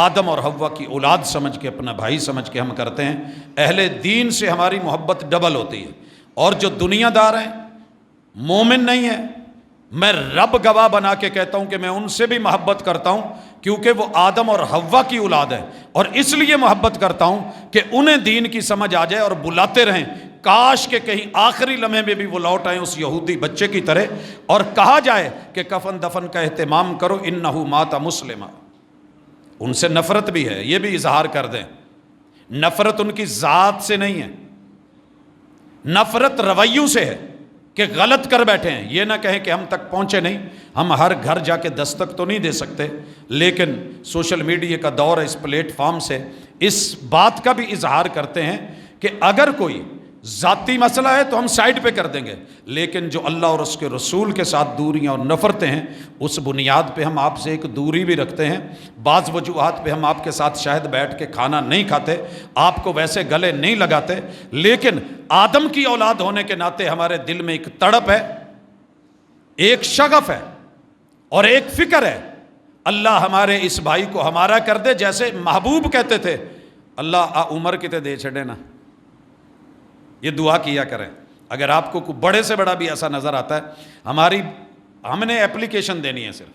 آدم اور حوا کی اولاد سمجھ کے، اپنا بھائی سمجھ کے ہم کرتے ہیں۔ اہل دین سے ہماری محبت ڈبل ہوتی ہے، اور جو دنیا دار ہیں، مومن نہیں ہیں، میں رب گواہ بنا کے کہتا ہوں کہ میں ان سے بھی محبت کرتا ہوں، کیونکہ وہ آدم اور حوا کی اولاد ہے، اور اس لیے محبت کرتا ہوں کہ انہیں دین کی سمجھ آ جائے اور بلاتے رہیں، کاش کہ کہیں آخری لمحے میں بھی وہ لوٹ آئیں اس یہودی بچے کی طرح، اور کہا جائے کہ کفن دفن کا اہتمام کرو، انہ مات مسلمہ۔ ان سے نفرت بھی ہے، یہ بھی اظہار کر دیں، نفرت ان کی ذات سے نہیں ہے، نفرت رویوں سے ہے کہ غلط کر بیٹھے ہیں۔ یہ نہ کہیں کہ ہم تک پہنچے نہیں، ہم ہر گھر جا کے دستک تو نہیں دے سکتے، لیکن سوشل میڈیا کا دور ہے، اس پلیٹ فارم سے اس بات کا بھی اظہار کرتے ہیں کہ اگر کوئی ذاتی مسئلہ ہے تو ہم سائڈ پہ کر دیں گے، لیکن جو اللہ اور اس کے رسول کے ساتھ دوریاں اور نفرتیں ہیں، اس بنیاد پہ ہم آپ سے ایک دوری بھی رکھتے ہیں۔ بعض وجوہات پہ ہم آپ کے ساتھ شاید بیٹھ کے کھانا نہیں کھاتے، آپ کو ویسے گلے نہیں لگاتے، لیکن آدم کی اولاد ہونے کے ناطے ہمارے دل میں ایک تڑپ ہے، ایک شغف ہے اور ایک فکر ہے، اللہ ہمارے اس بھائی کو ہمارا کر دے، جیسے محبوب کہتے تھے، اللہ عمر کتے دے چھڑے نا۔ یہ دعا کیا کریں۔ اگر آپ کو کوئی بڑے سے بڑا بھی ایسا نظر آتا ہے، ہم نے اپلیکیشن دینی ہے، صرف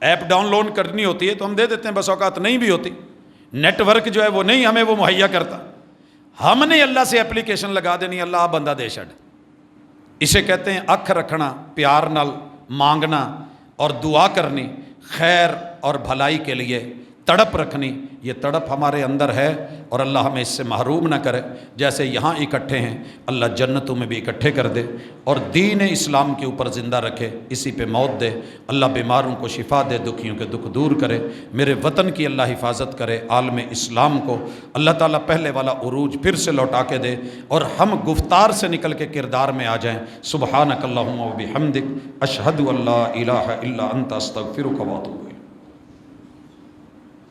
ایپ ڈاؤن لوڈ کرنی ہوتی ہے تو ہم دے دیتے ہیں، بس اوقات نہیں بھی ہوتی، نیٹ ورک جو ہے وہ نہیں ہمیں وہ مہیا کرتا، ہم نے اللہ سے اپلیکیشن لگا دینی، اللہ آپ بندہ دے چھڑ۔ اسے کہتے ہیں اکھ رکھنا، پیار نال مانگنا اور دعا کرنی، خیر اور بھلائی کے لیے تڑپ رکھنی۔ یہ تڑپ ہمارے اندر ہے، اور اللہ ہمیں اس سے محروم نہ کرے۔ جیسے یہاں اکٹھے ہیں، اللہ جنتوں میں بھی اکٹھے کر دے اور دین اسلام کے اوپر زندہ رکھے، اسی پہ موت دے۔ اللہ بیماروں کو شفا دے، دکھیوں کے دکھ دور کرے، میرے وطن کی اللہ حفاظت کرے، عالم اسلام کو اللہ تعالیٰ پہلے والا عروج پھر سے لوٹا کے دے، اور ہم گفتار سے نکل کے کردار میں آ جائیں۔ سبحانک اللہم و بحمدک، اشہد ان لا الہ الا انت، استغفرک و اتوب الیک۔